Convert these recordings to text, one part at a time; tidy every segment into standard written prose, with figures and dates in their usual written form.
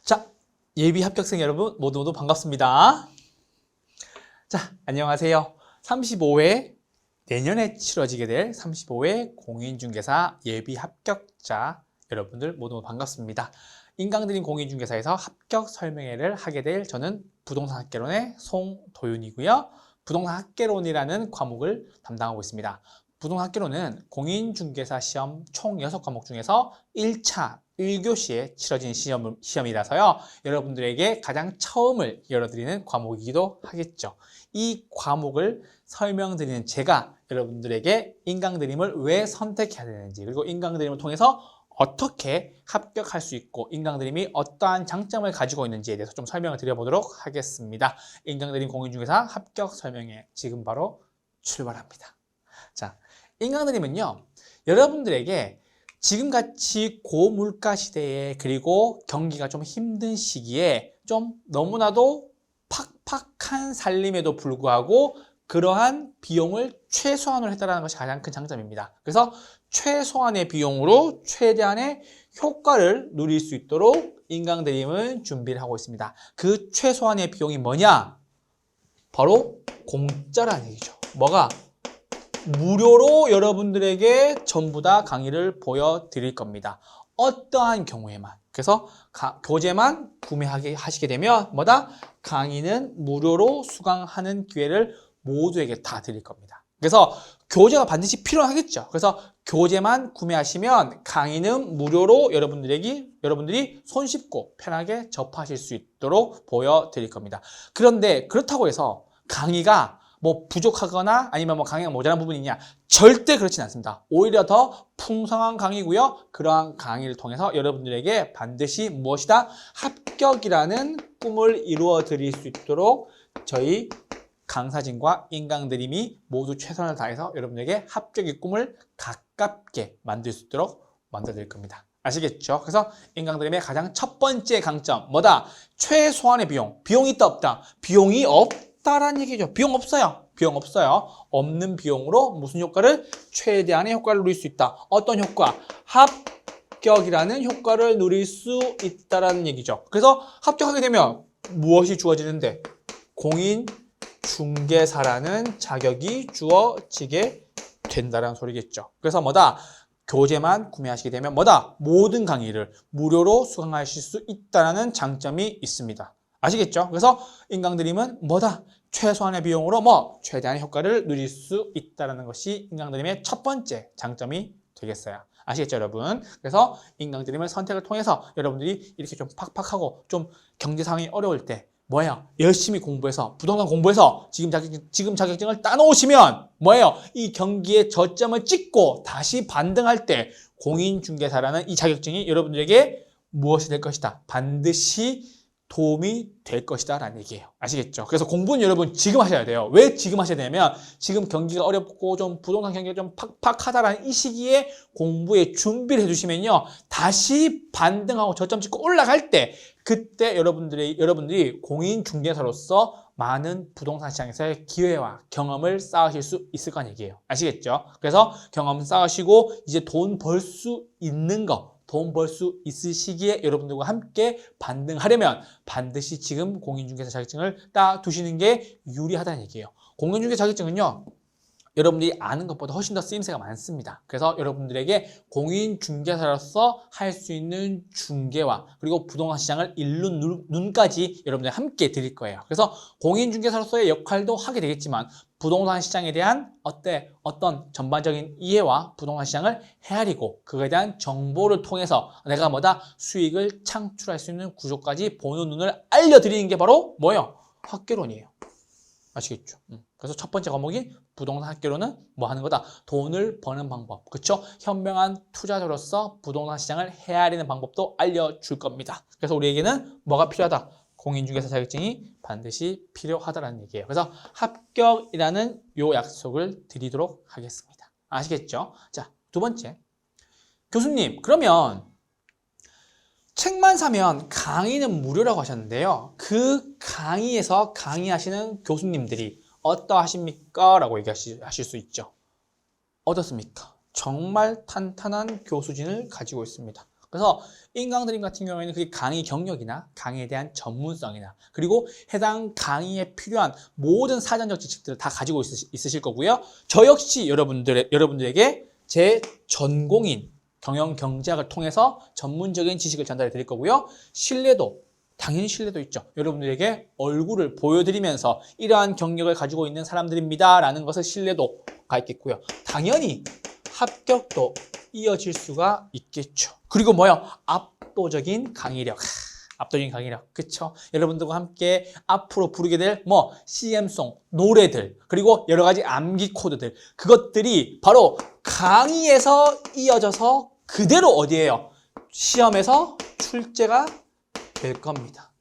자, 예비 합격생 여러분 모두 반갑습니다. 자, 안녕하세요. 35회 내년에 치러지게 될 35회 공인중개사 예비 합격자 여러분들 모두 반갑습니다. 인강드림 공인중개사에서 합격 설명회를 하게 될 저는 부동산 학개론의 송도윤이고요. 부동산 학개론이라는 과목을 담당하고 있습니다. 부동산 학개론은 공인중개사 시험 총 6과목 중에서 1차 1교시에 치러진 시험이라서요. 여러분들에게 가장 처음을 열어드리는 과목이기도 하겠죠. 이 과목을 설명드리는 제가 여러분들에게 인강드림을 왜 선택해야 되는지, 그리고 인강드림을 통해서 어떻게 합격할 수 있고 인강드림이 어떠한 장점을 가지고 있는지에 대해서 좀 설명을 드려보도록 하겠습니다. 인강드림 공인중개사 합격 설명회 지금 바로 출발합니다. 자, 인강드림은요, 여러분들에게 지금같이 고물가 시대에, 그리고 경기가 좀 힘든 시기에 좀 너무나도 팍팍한 살림에도 불구하고 그러한 비용을 최소한으로 해달라는 것이 가장 큰 장점입니다. 그래서 최소한의 비용으로 최대한의 효과를 누릴 수 있도록 인강드림은 준비를 하고 있습니다. 그 최소한의 비용이 뭐냐? 바로 공짜라는 얘기죠. 뭐가? 무료로 여러분들에게 전부 다 강의를 보여드릴 겁니다. 어떠한 경우에만. 그래서 교재만 구매하시게 되면 뭐다? 강의는 무료로 수강하는 기회를 모두에게 다 드릴 겁니다. 그래서 교재가 반드시 필요하겠죠. 그래서 교재만 구매하시면 강의는 무료로 여러분들이 손쉽고 편하게 접하실 수 있도록 보여드릴 겁니다. 그런데 그렇다고 해서 강의가 뭐 부족하거나 아니면 뭐 강의가 모자란 부분이 있냐? 절대 그렇진 않습니다. 오히려 더 풍성한 강의고요. 그러한 강의를 통해서 여러분들에게 반드시 무엇이다? 합격이라는 꿈을 이루어 드릴 수 있도록 저희 강사진과 인강드림이 모두 최선을 다해서 여러분에게 합격의 꿈을 가깝게 만들 수 있도록 만들어 드릴 겁니다. 아시겠죠? 그래서 인강드림의 가장 첫 번째 강점 뭐다? 최소한의 비용이 있다 없다? 비용이 없다라는 얘기죠. 비용 없어요. 없는 비용으로 무슨 효과를? 최대한의 효과를 누릴 수 있다. 어떤 효과? 합격이라는 효과를 누릴 수 있다라는 얘기죠. 그래서 합격하게 되면 무엇이 주어지는데? 공인중개사라는 자격이 주어지게 된다는 소리겠죠. 그래서 뭐다? 교재만 구매하시게 되면 뭐다? 모든 강의를 무료로 수강하실 수 있다는 장점이 있습니다. 아시겠죠? 그래서 인강드림은 뭐다? 최소한의 비용으로 최대한의 효과를 누릴 수 있다는 것이 인강드림의 첫 번째 장점이 되겠어요. 아시겠죠, 여러분? 그래서 인강드림을 선택을 통해서 여러분들이 이렇게 좀 팍팍하고 좀 경제 상황이 어려울 때 뭐예요? 열심히 공부해서, 부동산 공부해서 지금 자격증을 따놓으시면 뭐예요? 이 경기의 저점을 찍고 다시 반등할 때 공인중개사라는 이 자격증이 여러분들에게 무엇이 될 것이다? 반드시 도움이 될 것이다 라는 얘기예요. 아시겠죠? 그래서 공부는 여러분 지금 하셔야 돼요. 왜 지금 하셔야 되냐면 지금 경기가 어렵고 좀 부동산 경기가 좀 팍팍하다라는 이 시기에 공부에 준비를 해주시면요, 다시 반등하고 저점 찍고 올라갈 때 그때 여러분들이 공인중개사로서 많은 부동산 시장에서의 기회와 경험을 쌓으실 수 있을 거란 얘기예요. 아시겠죠? 그래서 경험 쌓으시고 이제 돈 벌 수 있는 거, 돈 벌 수 있을 시기에 여러분들과 함께 반등하려면 반드시 지금 공인중개사 자격증을 따두시는 게 유리하다는 얘기예요. 공인중개사 자격증은요, 여러분들이 아는 것보다 훨씬 더 쓰임새가 많습니다. 그래서 여러분들에게 공인중개사로서 할 수 있는 중개와 그리고 부동산 시장을 읽는 눈까지 여러분들 함께 드릴 거예요. 그래서 공인중개사로서의 역할도 하게 되겠지만 부동산 시장에 대한 어떤 전반적인 이해와 부동산 시장을 헤아리고 그거에 대한 정보를 통해서 내가 뭐다? 수익을 창출할 수 있는 구조까지 보는 눈을 알려드리는 게 바로 뭐예요? 학개론이에요. 아시겠죠? 그래서 첫 번째 과목이 부동산 학개론은 뭐 하는 거다? 돈을 버는 방법. 그렇죠? 현명한 투자자로서 부동산 시장을 헤아리는 방법도 알려줄 겁니다. 그래서 우리에게는 뭐가 필요하다? 공인중개사 자격증이 반드시 필요하다는 얘기예요. 그래서 합격이라는 요 약속을 드리도록 하겠습니다. 아시겠죠? 자, 두 번째. 교수님, 그러면 책만 사면 강의는 무료라고 하셨는데요. 그 강의에서 강의하시는 교수님들이 어떠하십니까? 라고 얘기하실 수 있죠. 어떻습니까? 정말 탄탄한 교수진을 가지고 있습니다. 그래서 인강드림 같은 경우에는 그게 강의 경력이나 강의에 대한 전문성이나 그리고 해당 강의에 필요한 모든 사전적 지식들을 다 가지고 있으실 거고요. 저 역시 여러분들에게 제 전공인 경영 경제학을 통해서 전문적인 지식을 전달해 드릴 거고요. 신뢰도, 당연히 신뢰도 있죠. 여러분들에게 얼굴을 보여드리면서 이러한 경력을 가지고 있는 사람들입니다 라는 것을 신뢰도가 있겠고요. 당연히 합격도 이어질 수가 있겠죠. 그리고 뭐요? 압도적인 강의력. 압도적인 강의력. 그쵸? 여러분들과 함께 앞으로 부르게 될 CM송, 노래들, 그리고 여러 가지 암기 코드들. 그것들이 바로 강의에서 이어져서 그대로 어디에요? 시험에서 출제가 될 겁니다.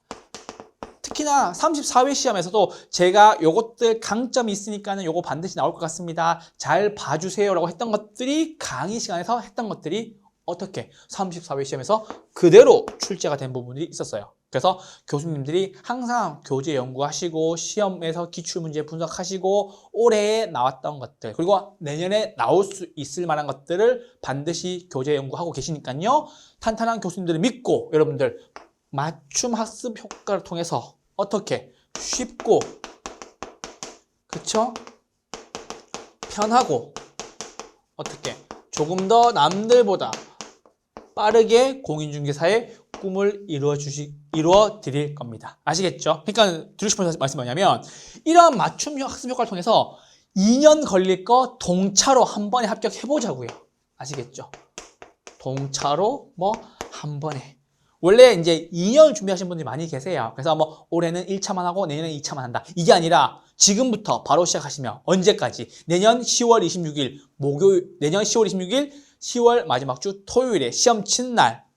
특히나 34회 시험에서도 제가 요것들 강점이 있으니까는 요거 반드시 나올 것 같습니다. 잘 봐주세요 라고 했던 것들이 강의 시간에서 했던 것들이 어떻게 34회 시험에서 그대로 출제가 된 부분이 있었어요. 그래서 교수님들이 항상 교재 연구하시고 시험에서 기출문제 분석하시고 올해에 나왔던 것들 그리고 내년에 나올 수 있을 만한 것들을 반드시 교재 연구하고 계시니까요. 탄탄한 교수님들을 믿고 여러분들 맞춤 학습 효과를 통해서 어떻게 쉽고 그쵸? 편하고 어떻게 조금 더 남들보다 빠르게 공인중개사의 꿈을 이루어 드릴 겁니다. 아시겠죠? 그러니까 드리고 싶은 말씀이 뭐냐면 이러한 맞춤 학습 효과를 통해서 2년 걸릴 거 동차로 한 번에 합격해보자고요. 아시겠죠? 동차로 한 번에. 원래 이제 2년을 준비하시는 분들이 많이 계세요. 그래서 올해는 1차만 하고 내년에 2차만 한다. 이게 아니라 지금부터 바로 시작하시면 언제까지? 내년 10월 26일 목요일, 내년 10월 26일 10월 마지막 주 토요일에 시험 치는 날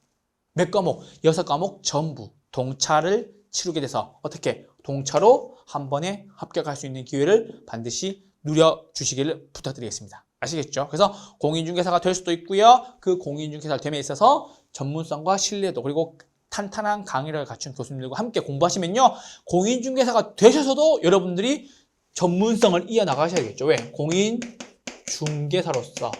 몇 과목? 6과목 전부 동차를 치르게 돼서 어떻게? 동차로 한 번에 합격할 수 있는 기회를 반드시 누려주시기를 부탁드리겠습니다. 아시겠죠? 그래서 공인중개사가 될 수도 있고요. 그 공인중개사가 됨에 있어서 전문성과 신뢰도 그리고 탄탄한 강의를 갖춘 교수님들과 함께 공부하시면요. 공인중개사가 되셔서도 여러분들이 전문성을 이어나가셔야겠죠. 왜? 공인중개사로서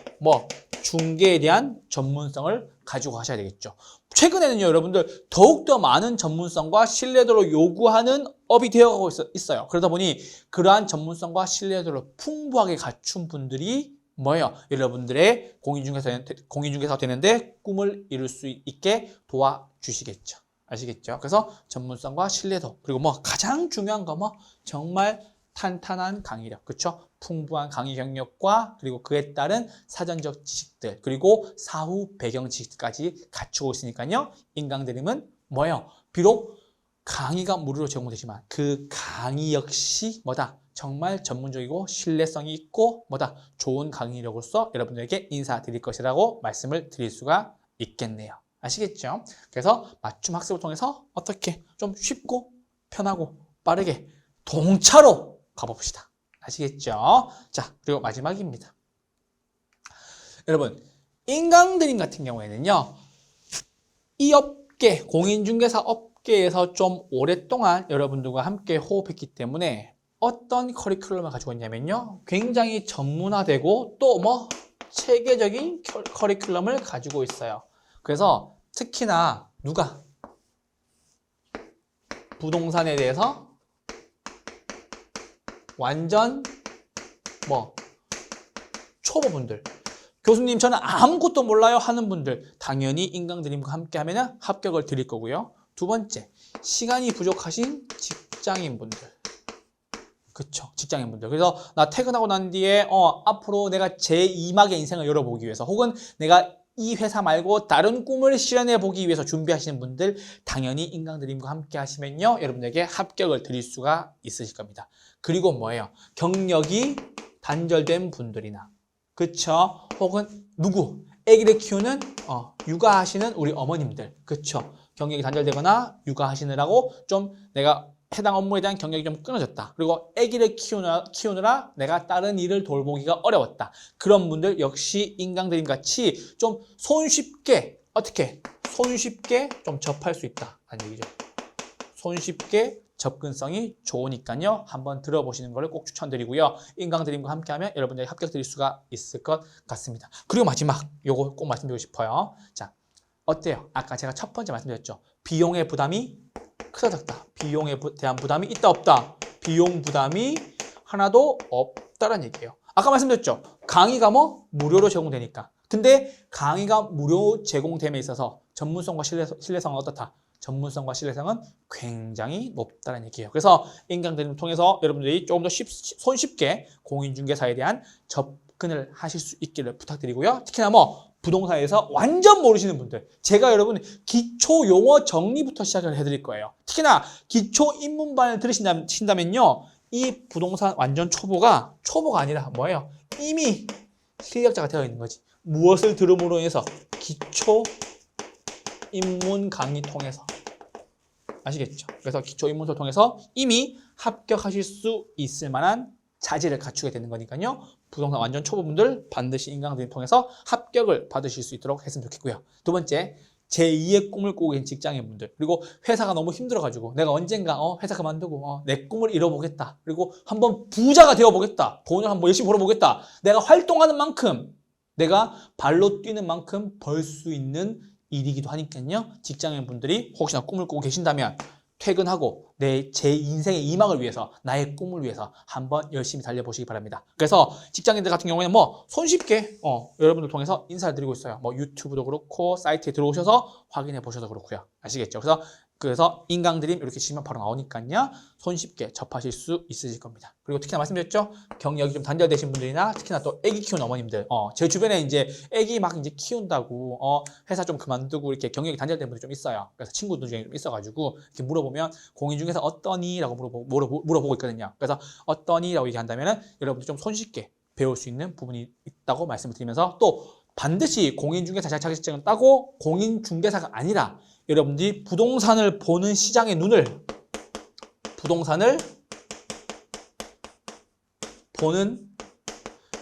중개에 대한 전문성을 가지고 가셔야 되겠죠. 최근에는요, 여러분들 더욱더 많은 전문성과 신뢰도를 요구하는 업이 되어가고 있어요. 그러다 보니 그러한 전문성과 신뢰도를 풍부하게 갖춘 분들이 뭐예요? 여러분들의 공인중개사가 되는데 꿈을 이룰 수 있게 도와주시겠죠. 아시겠죠? 그래서 전문성과 신뢰도 그리고 가장 중요한 거 정말 탄탄한 강의력, 그렇죠? 풍부한 강의 경력과 그리고 그에 따른 사전적 지식들 그리고 사후 배경 지식까지 갖추고 있으니까요. 인강드림은 뭐예요? 비록 강의가 무료로 제공되지만 그 강의 역시 정말 전문적이고 신뢰성이 있고 좋은 강의력으로서 여러분들에게 인사드릴 것이라고 말씀을 드릴 수가 있겠네요. 아시겠죠? 그래서 맞춤 학습을 통해서 어떻게 좀 쉽고 편하고 빠르게 동차로 가봅시다. 아시겠죠? 자, 그리고 마지막입니다. 여러분, 인강드림 같은 경우에는요, 이 업계, 공인중개사 업계에서 좀 오랫동안 여러분들과 함께 호흡했기 때문에 어떤 커리큘럼을 가지고 있냐면요, 굉장히 전문화되고 또 체계적인 커리큘럼을 가지고 있어요. 그래서 특히나 누가 부동산에 대해서 완전 초보분들 교수님 저는 아무것도 몰라요 하는 분들 당연히 인강드림과 함께 하면 합격을 드릴 거고요. 두 번째, 시간이 부족하신 직장인분들 그쵸, 직장인분들. 그래서 나 퇴근하고 난 뒤에 앞으로 내가 제2막의 인생을 열어보기 위해서 혹은 내가 이 회사 말고 다른 꿈을 실현해 보기 위해서 준비하시는 분들 당연히 인강드림과 함께 하시면요 여러분에게 합격을 드릴 수가 있으실 겁니다. 그리고 뭐예요? 경력이 단절된 분들이나 그쵸? 혹은 누구? 아기를 키우는 육아하시는 우리 어머님들 그쵸? 경력이 단절되거나 육아하시느라고 좀 내가 해당 업무에 대한 경력이 좀 끊어졌다. 그리고 아기를 키우느라 내가 다른 일을 돌보기가 어려웠다. 그런 분들 역시 인강드림 같이 좀 손쉽게 손쉽게 좀 접할 수 있다. 라는 얘기죠. 손쉽게 접근성이 좋으니까요. 한번 들어보시는 것을 꼭 추천드리고요. 인강드림과 함께하면 여러분들이 합격 드릴 수가 있을 것 같습니다. 그리고 마지막 요거 꼭 말씀드리고 싶어요. 자, 어때요? 아까 제가 첫 번째 말씀드렸죠. 비용의 부담이 크다 작다. 비용에 대한 부담이 있다 없다. 비용 부담이 하나도 없다라는 얘기예요. 아까 말씀드렸죠. 강의가 뭐 무료로 제공되니까. 근데 강의가 무료 제공됨에 있어서 전문성과 신뢰성은 어떻다? 전문성과 신뢰성은 굉장히 높다는 얘기예요. 그래서 인강들을 통해서 여러분들이 조금 더 손쉽게 공인중개사에 대한 접근을 하실 수 있기를 부탁드리고요. 특히나 뭐 부동산에서 완전 모르시는 분들, 제가 여러분 기초 용어 정리부터 시작을 해드릴 거예요. 특히나 기초 입문반을 들으신다면요, 이 부동산 완전 초보가 아니라 뭐예요? 이미 실력자가 되어 있는 거지. 무엇을 들음으로 인해서? 기초 입문 강의 통해서. 아시겠죠? 그래서 기초 입문서를 통해서 이미 합격하실 수 있을 만한 자질을 갖추게 되는 거니까요. 부동산 완전 초보분들 반드시 인강들을 통해서 합격을 받으실 수 있도록 했으면 좋겠고요. 두 번째, 제2의 꿈을 꾸고 계신 직장인분들, 그리고 회사가 너무 힘들어가지고 내가 언젠가 회사 그만두고 내 꿈을 이뤄보겠다, 그리고 한번 부자가 되어보겠다, 돈을 한번 열심히 벌어보겠다, 내가 활동하는 만큼, 내가 발로 뛰는 만큼 벌 수 있는 일이기도 하니까요. 직장인분들이 혹시나 꿈을 꾸고 계신다면 퇴근하고 제 인생의 2막을 위해서, 나의 꿈을 위해서 한번 열심히 달려보시기 바랍니다. 그래서 직장인들 같은 경우에는 뭐 손쉽게 여러분들 통해서 인사를 드리고 있어요. 뭐 유튜브도 그렇고 사이트에 들어오셔서 확인해 보셔도 그렇고요. 아시겠죠? 그래서 인강드림 이렇게 치시면 바로 나오니까요. 손쉽게 접하실 수 있으실 겁니다. 그리고 특히나 말씀드렸죠? 경력이 좀 단절되신 분들이나 특히나 또 아기 키우는 어머님들, 제 주변에 이제 아기 막 이제 키운다고 회사 좀 그만두고 이렇게 경력이 단절된 분들 좀 있어요. 그래서 친구들 중에 좀 있어가지고 이렇게 물어보면 공인중개사 어떠니? 라고 물어보고 있거든요. 그래서 어떠니? 라고 얘기한다면은 여러분들 좀 손쉽게 배울 수 있는 부분이 있다고 말씀을 드리면서, 또 반드시 공인중개사 자격증을 따고 공인중개사가 아니라 여러분들이 부동산을 보는 시장의 눈을, 부동산을 보는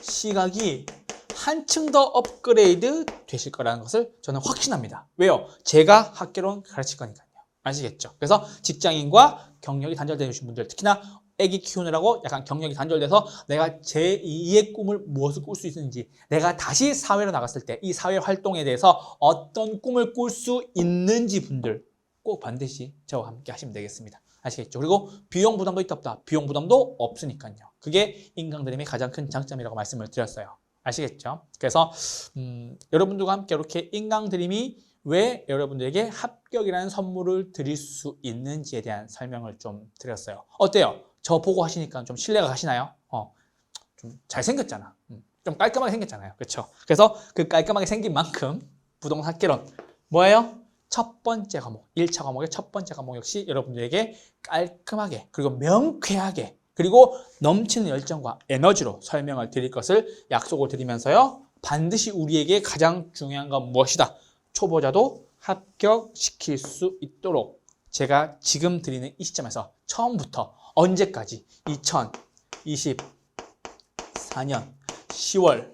시각이 한층 더 업그레이드 되실 거라는 것을 저는 확신합니다. 왜요? 제가 학개론 가르칠 거니까요. 아시겠죠? 그래서 직장인과 경력이 단절되신 분들, 특히나 애기 키우느라고 약간 경력이 단절돼서 내가 제2의 꿈을 무엇을 꿀 수 있는지, 내가 다시 사회로 나갔을 때 이 사회 활동에 대해서 어떤 꿈을 꿀 수 있는지 분들 꼭 반드시 저와 함께 하시면 되겠습니다. 아시겠죠? 그리고 비용 부담도 있다 없다. 비용 부담도 없으니까요. 그게 인강드림의 가장 큰 장점이라고 말씀을 드렸어요. 아시겠죠? 그래서 여러분들과 함께 이렇게 인강드림이 왜 여러분들에게 합격이라는 선물을 드릴 수 있는지에 대한 설명을 좀 드렸어요. 어때요? 저 보고 하시니까 좀 신뢰가 가시나요? 좀 잘생겼잖아. 좀 깔끔하게 생겼잖아요. 그렇죠? 그래서 그 깔끔하게 생긴 만큼 부동산 학개론 뭐예요? 첫 번째 과목, 1차 과목의 첫 번째 과목 역시 여러분들에게 깔끔하게, 그리고 명쾌하게, 그리고 넘치는 열정과 에너지로 설명을 드릴 것을 약속을 드리면서요, 반드시 우리에게 가장 중요한 건 무엇이다? 초보자도 합격시킬 수 있도록 제가 지금 드리는 이 시점에서 처음부터 언제까지 2024년 10월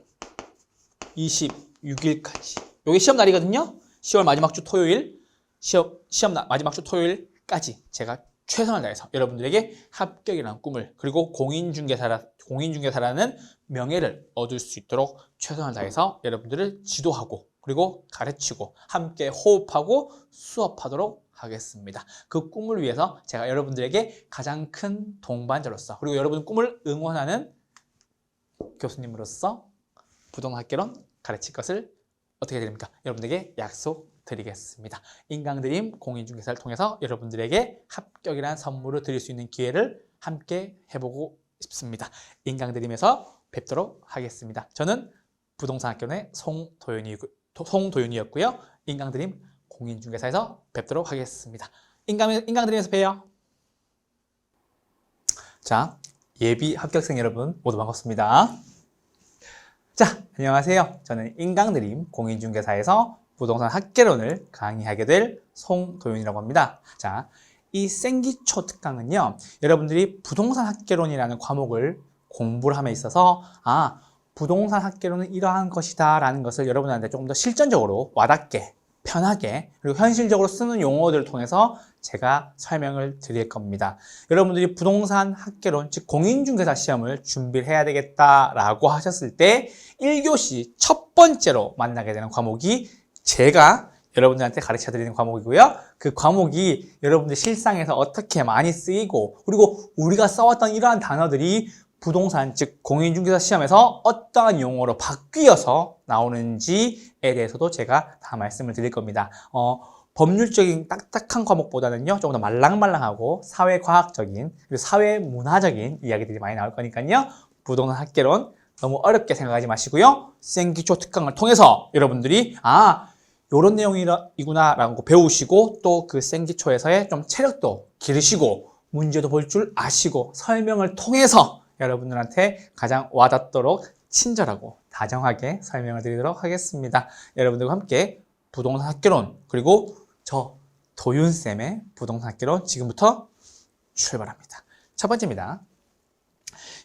26일까지, 이게 시험 날이거든요. 10월 마지막 주 토요일, 시험 마지막 주 토요일까지 제가 최선을 다해서 여러분들에게 합격이라는 꿈을, 그리고 공인중개사라는 명예를 얻을 수 있도록 최선을 다해서 여러분들을 지도하고, 그리고 가르치고, 함께 호흡하고 수업하도록 하겠습니다. 그 꿈을 위해서 제가 여러분들에게 가장 큰 동반자로서, 그리고 여러분 꿈을 응원하는 교수님으로서 부동산 학개론 가르칠 것을 어떻게 드립니까? 여러분들에게 약속드리겠습니다. 인강드림 공인중개사를 통해서 여러분들에게 합격이라는 선물을 드릴 수 있는 기회를 함께 해보고 싶습니다. 인강드림에서 뵙도록 하겠습니다. 저는 부동산 학개론의 송도윤이었고요. 인강드림 공인중개사에서 뵙도록 하겠습니다. 인강드림에서 봬요. 자, 예비 합격생 여러분 모두 반갑습니다. 자, 안녕하세요. 저는 인강드림 공인중개사에서 부동산 학개론을 강의하게 될 송도윤이라고 합니다. 자, 이 생기초 특강은요, 여러분들이 부동산 학개론이라는 과목을 공부를 함에 있어서 부동산 학개론은 이러한 것이다 라는 것을 여러분한테 조금 더 실전적으로 와닿게, 편하게, 그리고 현실적으로 쓰는 용어들을 통해서 제가 설명을 드릴 겁니다. 여러분들이 부동산 학개론, 즉 공인중개사 시험을 준비를 해야 되겠다라고 하셨을 때 1교시 첫 번째로 만나게 되는 과목이 제가 여러분들한테 가르쳐 드리는 과목이고요. 그 과목이 여러분들 실상에서 어떻게 많이 쓰이고, 그리고 우리가 써왔던 이러한 단어들이 부동산, 즉 공인중개사 시험에서 어떠한 용어로 바뀌어서 나오는지에 대해서도 제가 다 말씀을 드릴 겁니다. 법률적인 딱딱한 과목보다는요, 조금 더 말랑말랑하고 사회과학적인, 그리고 사회문화적인 이야기들이 많이 나올 거니까요. 부동산 학개론 너무 어렵게 생각하지 마시고요. 생기초 특강을 통해서 여러분들이 요런 내용이구나 라고 배우시고, 또 그 생기초에서의 좀 체력도 기르시고 문제도 볼 줄 아시고 설명을 통해서 여러분들한테 가장 와닿도록 친절하고 다정하게 설명을 드리도록 하겠습니다. 여러분들과 함께 부동산 학개론, 그리고 저 도윤쌤의 부동산 학개론 지금부터 출발합니다. 첫 번째입니다.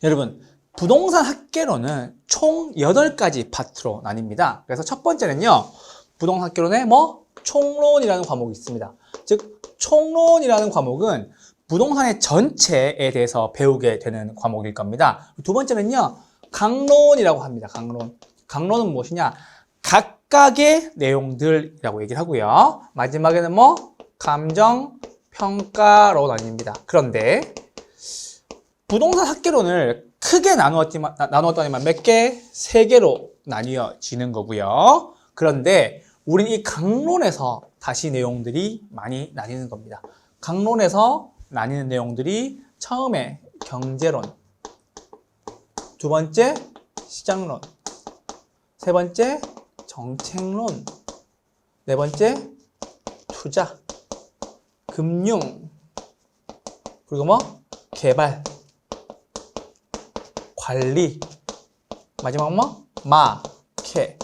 여러분, 부동산 학개론은 총 8가지 파트로 나뉩니다. 그래서 첫 번째는요, 부동산 학개론에 총론이라는 과목이 있습니다. 즉, 총론이라는 과목은 부동산의 전체에 대해서 배우게 되는 과목일 겁니다. 두 번째는요, 강론이라고 합니다. 강론. 강론은 무엇이냐? 각각의 내용들이라고 얘기를 하고요. 마지막에는 감정, 평가로 나뉩니다. 그런데 부동산 학개론을 크게 나누었더니만 몇 개? 3개로 나뉘어지는 거고요. 그런데 우린 이 강론에서 다시 내용들이 많이 나뉘는 겁니다. 강론에서 나뉘는 내용들이 처음에 경제론, 두 번째 시장론, 세 번째 정책론, 네 번째 투자, 금융, 그리고 개발, 관리, 마지막 마케팅,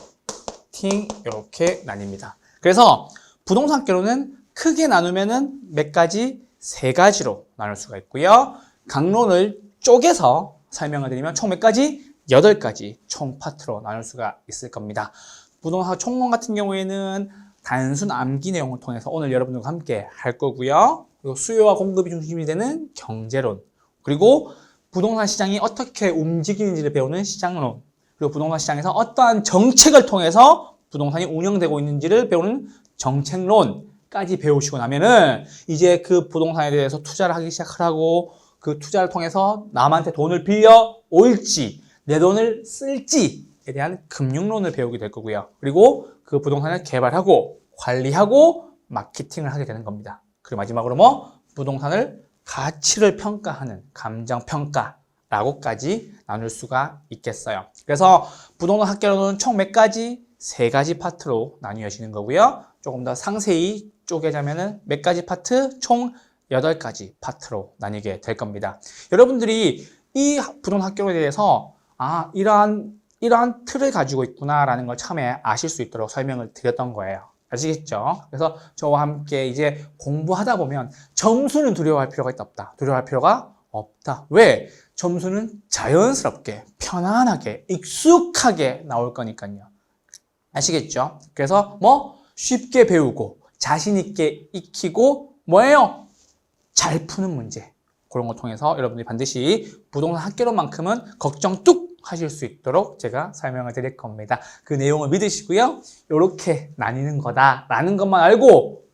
이렇게 나뉩니다. 그래서 부동산 학개론은 크게 나누면은 몇 가지? 3가지로 나눌 수가 있고요. 강론을 쪼개서 설명을 드리면 총 몇 가지? 8가지 총 파트로 나눌 수가 있을 겁니다. 부동산 총론 같은 경우에는 단순 암기 내용을 통해서 오늘 여러분들과 함께 할 거고요. 그리고 수요와 공급이 중심이 되는 경제론, 그리고 부동산 시장이 어떻게 움직이는지를 배우는 시장론, 그리고 부동산 시장에서 어떠한 정책을 통해서 부동산이 운영되고 있는지를 배우는 정책론까지 배우시고 나면은 이제 그 부동산에 대해서 투자를 하기 시작하고, 그 투자를 통해서 남한테 돈을 빌려 올지 내 돈을 쓸지에 대한 금융론을 배우게 될 거고요. 그리고 그 부동산을 개발하고 관리하고 마케팅을 하게 되는 겁니다. 그리고 마지막으로 부동산을 가치를 평가하는 감정평가라고까지 나눌 수가 있겠어요. 그래서 부동산 학개론은 총 몇 가지? 3가지 파트로 나뉘어지는 거고요. 조금 더 상세히 쪼개자면은 몇 가지 파트? 총 8가지 파트로 나뉘게 될 겁니다. 여러분들이 이 부동산 학개론에 대해서 이러한 틀을 가지고 있구나라는 걸 처음에 아실 수 있도록 설명을 드렸던 거예요. 아시겠죠? 그래서 저와 함께 이제 공부하다 보면 점수는 두려워할 필요가 없다. 두려워할 필요가 없다. 왜? 점수는 자연스럽게, 편안하게, 익숙하게 나올 거니까요. 아시겠죠? 그래서 쉽게 배우고 자신 있게 익히고 잘 푸는 문제. 그런 거 통해서 여러분들이 반드시 부동산 학개론만큼은 걱정 뚝 하실 수 있도록 제가 설명을 드릴 겁니다. 그 내용을 믿으시고요. 이렇게 나뉘는 거다라는 것만 알고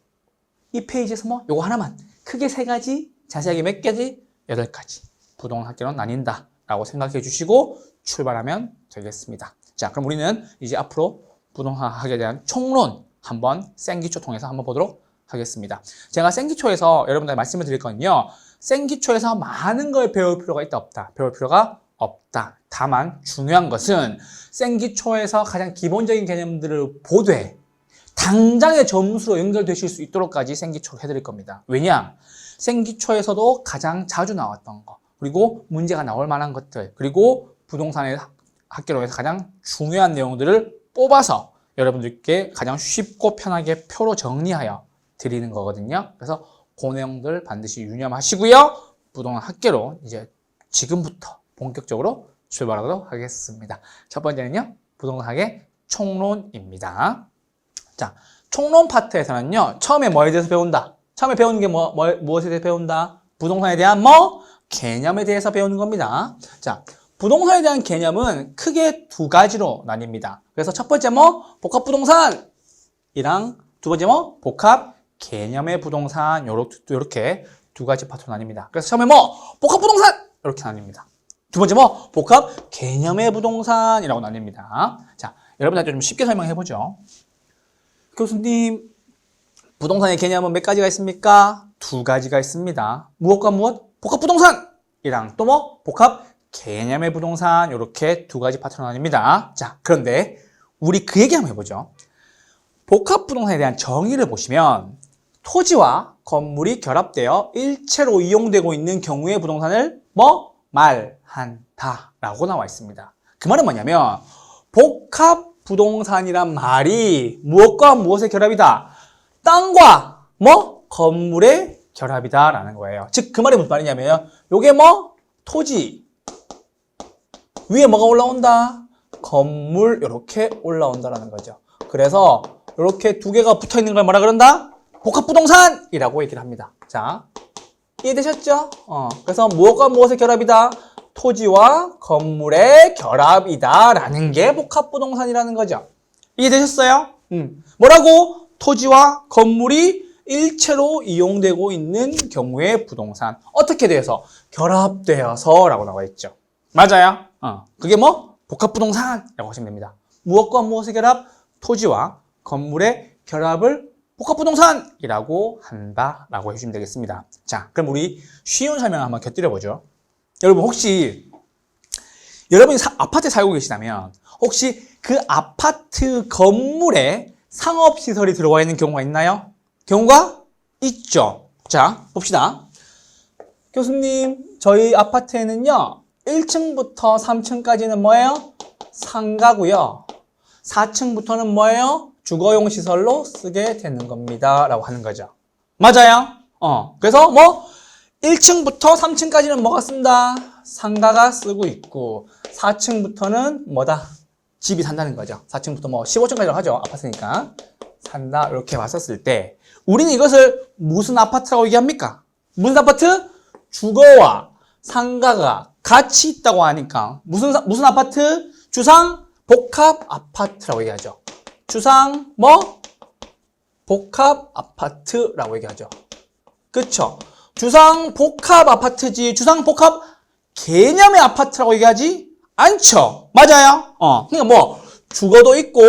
이 페이지에서 요거 하나만 크게 3가지, 자세하게 몇 가지? 8가지. 부동산 학개론 나뉜다 라고 생각해 주시고 출발하면 되겠습니다. 자, 그럼 우리는 이제 앞으로 부동산 학에 대한 총론 한번 생기초 통해서 한번 보도록 하겠습니다. 제가 생기초에서 여러분들 말씀을 드릴 거는요. 생기초에서 많은 걸 배울 필요가 있다 없다. 배울 필요가 없다. 다만 중요한 것은 생기초에서 가장 기본적인 개념들을 보되 당장의 점수로 연결되실 수 있도록까지 생기초를 해드릴 겁니다. 왜냐? 생기초에서도 가장 자주 나왔던 거, 그리고 문제가 나올 만한 것들, 그리고 부동산의 학개론에서 가장 중요한 내용들을 뽑아서 여러분들께 가장 쉽고 편하게 표로 정리하여 드리는 거거든요. 그래서 그 내용들 반드시 유념하시고요. 부동산 학개론 이제 지금부터 본격적으로 출발하도록 하겠습니다. 첫 번째는요, 부동산 학의 총론입니다. 자, 총론 파트에서는요, 처음에 뭐에 대해서 배운다? 처음에 배우는 게 무엇에 대해서 배운다? 부동산에 대한 개념에 대해서 배우는 겁니다. 자, 부동산에 대한 개념은 크게 2가지로 나뉩니다. 그래서 첫 번째 복합부동산이랑 두 번째 뭐? 복합 개념의 부동산. 요렇게 두 가지 파트로 나뉩니다. 그래서 처음에 뭐? 복합 부동산! 이렇게 나뉩니다. 두 번째 뭐? 복합 개념의 부동산이라고 나뉩니다. 자, 여러분한테 좀 쉽게 설명해보죠. 교수님, 부동산의 개념은 몇 가지가 있습니까? 두 가지가 있습니다. 무엇과 무엇? 복합 부동산이랑 또 뭐? 복합 개념의 부동산. 이렇게 두 가지 파트로 나뉩니다. 자, 그런데 우리 그 얘기 한번 해보죠. 복합 부동산에 대한 정의를 보시면 토지와 건물이 결합되어 일체로 이용되고 있는 경우의 부동산을 뭐? 말한다 라고 나와 있습니다. 그 말은 뭐냐면 복합 부동산이란 말이 무엇과 무엇의 결합이다? 땅과 뭐? 건물의 결합이다 라는 거예요. 즉 그 말이 무슨 말이냐면 요게 뭐? 토지 위에 뭐가 올라온다? 건물 이렇게 올라온다라는 거죠. 그래서 이렇게 두 개가 붙어 있는 걸 뭐라 그런다? 복합 부동산이라고 얘기를 합니다. 자, 이해되셨죠? 그래서 무엇과 무엇의 결합이다? 토지와 건물의 결합이다라는 게 복합 부동산이라는 거죠. 이해되셨어요? 뭐라고? 토지와 건물이 일체로 이용되고 있는 경우의 부동산. 어떻게 돼서? 결합되어서라고 나와 있죠. 맞아요. 그게 뭐? 복합 부동산이라고 하시면 됩니다. 무엇과 무엇의 결합? 토지와 건물의 결합을 복합 부동산이라고 한다라고 해주시면 되겠습니다. 자, 그럼 우리 쉬운 설명 한번 곁들여 보죠. 여러분 혹시 여러분이 아파트에 살고 계시다면 혹시 그 아파트 건물에 상업시설이 들어와 있는 경우가 있나요? 경우가 있죠. 자, 봅시다. 교수님, 저희 아파트에는요 1층부터 3층까지는 뭐예요? 상가고요 4층부터는 뭐예요? 주거용 시설로 쓰게 되는 겁니다 라고 하는 거죠. 맞아요. 그래서 뭐 1층부터 3층까지는 뭐가 쓴다? 상가가 쓰고 있고 4층부터는 뭐다? 집이 산다는 거죠. 4층부터 뭐 15층까지라고 하죠. 아파트니까 산다 이렇게 봤었을 때 우리는 이것을 무슨 아파트라고 얘기합니까? 무슨 아파트? 주거와 상가가 같이 있다고 하니까 무슨 아파트? 주상 복합 아파트라고 얘기하죠. 주상 뭐? 복합 아파트라고 얘기하죠. 그쵸? 주상 복합 아파트지 주상 복합 개념의 아파트라고 얘기하지 않죠. 맞아요. 그러니까 뭐 주거도 있고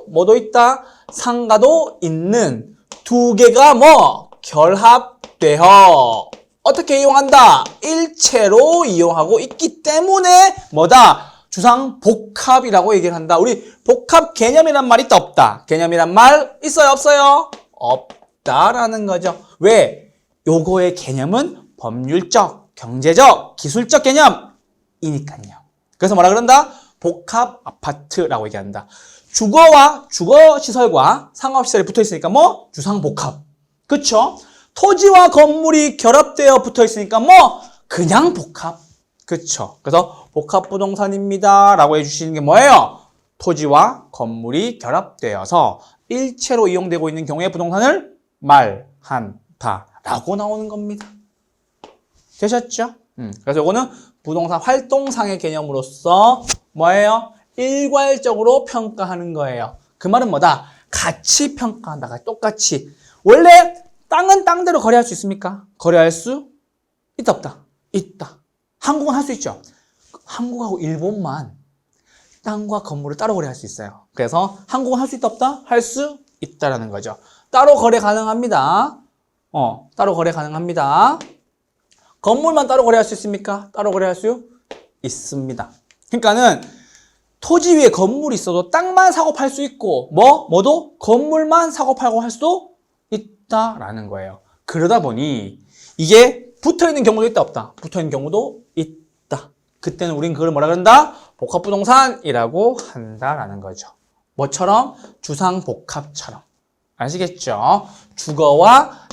뭐도 있다? 상가도 있는 두 개가 뭐? 결합되어 어떻게 이용한다? 일체로 이용하고 있기 때문에 뭐다? 주상 복합이라고 얘기를 한다. 우리 복합 개념이란 말 있다 없다? 개념이란 말 있어요 없어요? 없다라는 거죠. 왜? 요거의 개념은 법률적, 경제적, 기술적 개념이니까요. 그래서 뭐라 그런다? 복합 아파트라고 얘기한다. 주거와 주거시설과 상업시설이 붙어 있으니까 뭐? 주상 복합. 그쵸? 토지와 건물이 결합되어 붙어 있으니까 뭐? 그냥 복합. 그쵸? 그래서 복합 부동산입니다 라고 해주시는 게 뭐예요? 토지와 건물이 결합되어서 일체로 이용되고 있는 경우의 부동산을 말한다 라고 나오는 겁니다. 되셨죠? 그래서 이거는 부동산 활동상의 개념으로서 뭐예요? 일괄적으로 평가하는 거예요. 그 말은 뭐다? 같이 평가한다. 똑같이. 원래 땅은 땅대로 거래할 수 있습니까? 거래할 수 있다 없다? 있다. 한국은 할 수 있죠. 한국하고 일본만 땅과 건물을 따로 거래할 수 있어요. 그래서 한국은 할 수 있다 없다? 할 수 있다라는 거죠. 따로 거래 가능합니다. 따로 거래 가능합니다. 건물만 따로 거래할 수 있습니까? 따로 거래할 수 있습니다. 그러니까는 토지 위에 건물이 있어도 땅만 사고 팔 수 있고 뭐도 건물만 사고 팔고 할 수도 있다라는 거예요. 그러다 보니 이게 붙어있는 경우도 있다 없다? 붙어있는 경우도 있다. 그때는 우린 그걸 뭐라 그런다? 복합부동산이라고 한다라는 거죠. 뭐처럼? 주상복합처럼. 아시겠죠? 주거와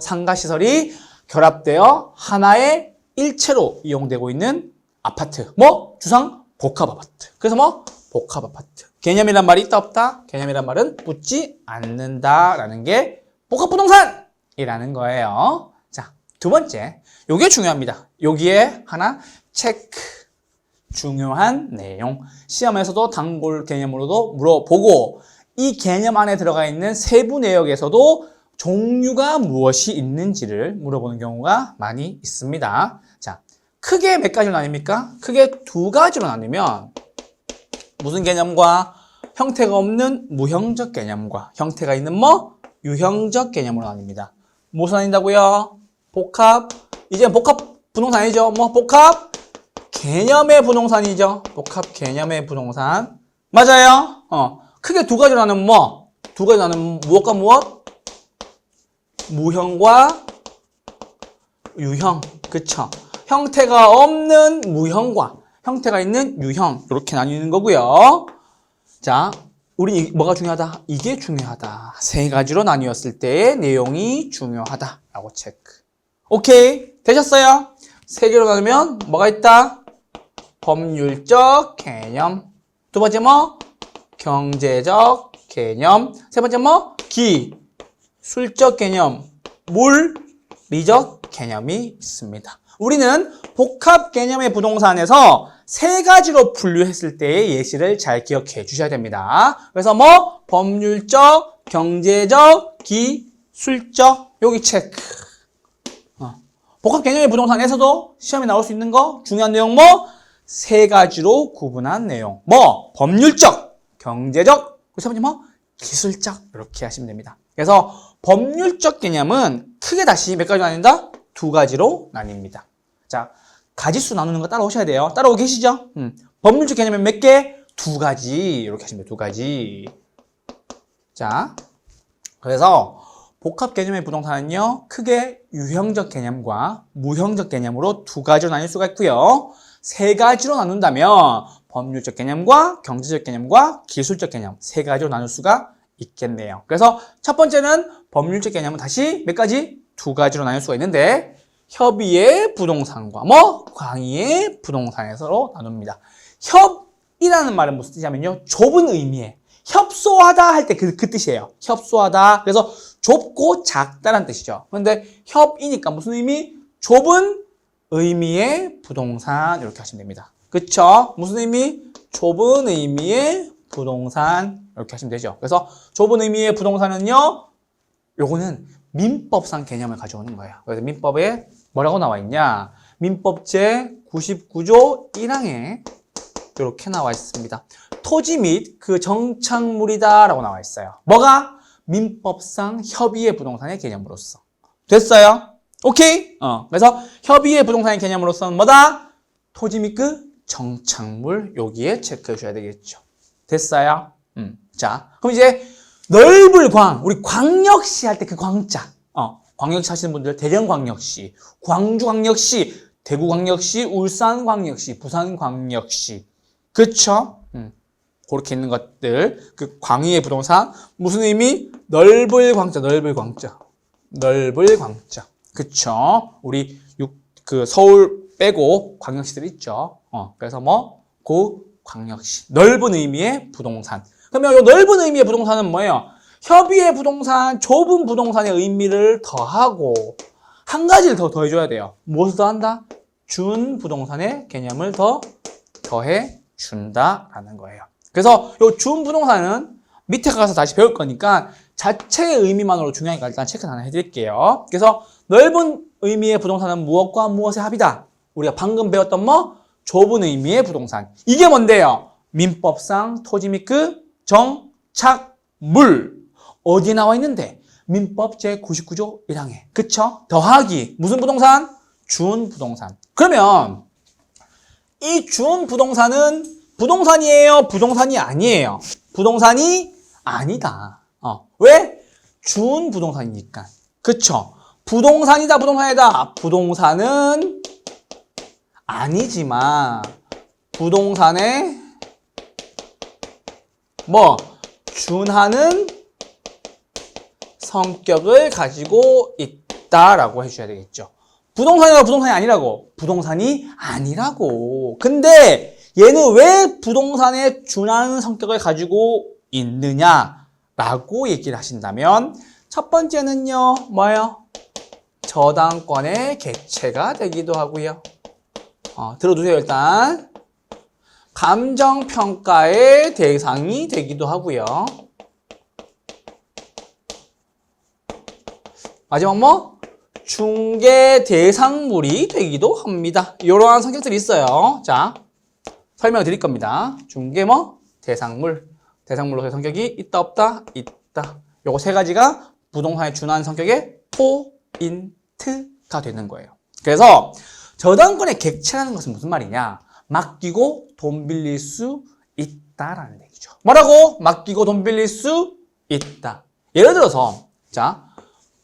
상가시설이 결합되어 하나의 일체로 이용되고 있는 아파트. 뭐? 주상복합 아파트. 그래서 뭐? 복합 아파트. 개념이란 말이 있다 없다? 개념이란 말은 붙지 않는다라는 게 복합부동산이라는 거예요. 자, 두 번째. 요게 중요합니다. 여기에 하나 체크. 중요한 내용. 시험에서도 단골 개념으로도 물어보고 이 개념 안에 들어가 있는 세부 내역에서도 종류가 무엇이 있는지를 물어보는 경우가 많이 있습니다. 자, 크게 몇 가지로 나뉩니까? 크게 두 가지로 나뉘면 무슨 개념과 형태가 없는 무형적 개념과 형태가 있는 유형적 개념으로 나뉩니다. 무엇으로 나뉜다고요? 복합, 이제 복합 부동산이죠. 복합 개념의 부동산이죠. 복합 개념의 부동산. 맞아요. 크게 두 가지로 나누면 두 가지로 나누면 무엇과 무엇? 무형과 유형. 그쵸? 형태가 없는 무형과 형태가 있는 유형. 이렇게 나뉘는 거고요. 자, 우리 뭐가 중요하다? 이게 중요하다. 세 가지로 나뉘었을 때의 내용이 중요하다라고 체크. 오케이. 되셨어요? 세 개로 나누면 뭐가 있다? 법률적 개념. 두 번째 경제적 개념. 세 번째 기술적 개념. 물리적 개념이 있습니다. 우리는 복합 개념의 부동산에서 세 가지로 분류했을 때의 예시를 잘 기억해 주셔야 됩니다. 그래서 법률적, 경제적, 기술적. 여기 체크. 복합 개념의 부동산에서도 시험에 나올 수 있는 거 중요한 내용 세 가지로 구분한 내용. 법률적, 경제적, 세 번째 기술적. 이렇게 하시면 됩니다. 그래서 법률적 개념은 크게 다시 몇 가지로 나뉜다? 두 가지로 나뉩니다. 자, 가지수 나누는 거 따라오셔야 돼요. 따라오고 계시죠? 법률적 개념은 몇 개? 두 가지. 이렇게 하시면 돼요. 두 가지. 자, 그래서 복합 개념의 부동산은요, 크게 유형적 개념과 무형적 개념으로 두 가지로 나뉠 수가 있고요. 세 가지로 나눈다면 법률적 개념과 경제적 개념과 기술적 개념 세 가지로 나눌 수가 있겠네요. 그래서 첫 번째는 법률적 개념은 다시 몇 가지? 두 가지로 나눌 수가 있는데 협의의 부동산과 광의의 부동산에서로 나눕니다. 협이라는 말은 무슨 뜻이냐면요, 좁은 의미의 협소하다 할 때 그 뜻이에요. 협소하다. 그래서 좁고 작다라는 뜻이죠. 그런데 협이니까 무슨 의미? 좁은 의미의 부동산 이렇게 하시면 됩니다. 그쵸? 무슨 의미? 좁은 의미의 부동산 이렇게 하시면 되죠. 그래서 좁은 의미의 부동산은요, 요거는 민법상 개념을 가져오는 거예요. 그래서 민법에 뭐라고 나와 있냐? 민법 제 99조 1항에 이렇게 나와 있습니다. 토지 및 그 정착물이다 라고 나와 있어요. 뭐가? 민법상 협의의 부동산의 개념으로서. 됐어요? 오케이? 그래서 협의의 부동산의 개념으로서는 뭐다? 토지 및 그 정착물 여기에 체크해 줘야 되겠죠. 됐어요? 자, 그럼 이제 넓을 광, 우리 광역시 할 때 그 광자. 광역시 하시는 분들 대전광역시, 광주광역시, 대구광역시, 울산광역시, 부산광역시. 그쵸? 그렇게 있는 것들. 그 광의의 부동산. 무슨 의미? 넓을 광자, 넓을 광자. 넓을 광자. 그쵸? 우리 그 서울 빼고 광역시들 있죠. 그래서 광역시. 넓은 의미의 부동산. 그러면 이 넓은 의미의 부동산은 뭐예요? 협의의 부동산, 좁은 부동산의 의미를 더하고 한 가지를 더 더해줘야 돼요. 무엇을 더한다? 준 부동산의 개념을 더 더해 준다라는 거예요. 그래서 이 준 부동산은 밑에 가서 다시 배울 거니까 자체의 의미만으로 중요하니까 일단 체크 하나 해드릴게요. 그래서 넓은 의미의 부동산은 무엇과 무엇의 합이다. 우리가 방금 배웠던 좁은 의미의 부동산. 이게 뭔데요? 민법상 토지 및 그 정착물. 어디에 나와 있는데? 민법 제99조 1항에. 그쵸? 더하기. 무슨 부동산? 준 부동산. 그러면 이 준 부동산은 부동산이에요? 부동산이 아니에요? 부동산이 아니다. 왜? 준 부동산이니까. 그쵸? 부동산이다, 부동산이다. 부동산은 아니지만 부동산에 준하는 성격을 가지고 있다라고 해줘야 되겠죠. 부동산이가 부동산이 아니라고. 부동산이 아니라고. 근데 얘는 왜 부동산에 준하는 성격을 가지고 있느냐라고 얘기를 하신다면 첫 번째는요, 저당권의 개체가 되기도 하고요. 들어두세요, 일단. 감정평가의 대상이 되기도 하고요. 마지막 뭐? 중개 대상물이 되기도 합니다. 이러한 성격들이 있어요. 자, 설명을 드릴 겁니다. 중개 뭐? 대상물. 대상물로서의 성격이 있다, 없다? 있다. 요거 세 가지가 부동산에 준하는 성격의 포인트가 되는 거예요. 그래서 저당권의 객체라는 것은 무슨 말이냐? 맡기고 돈 빌릴 수 있다라는 얘기죠. 뭐라고? 맡기고 돈 빌릴 수 있다. 예를 들어서 자,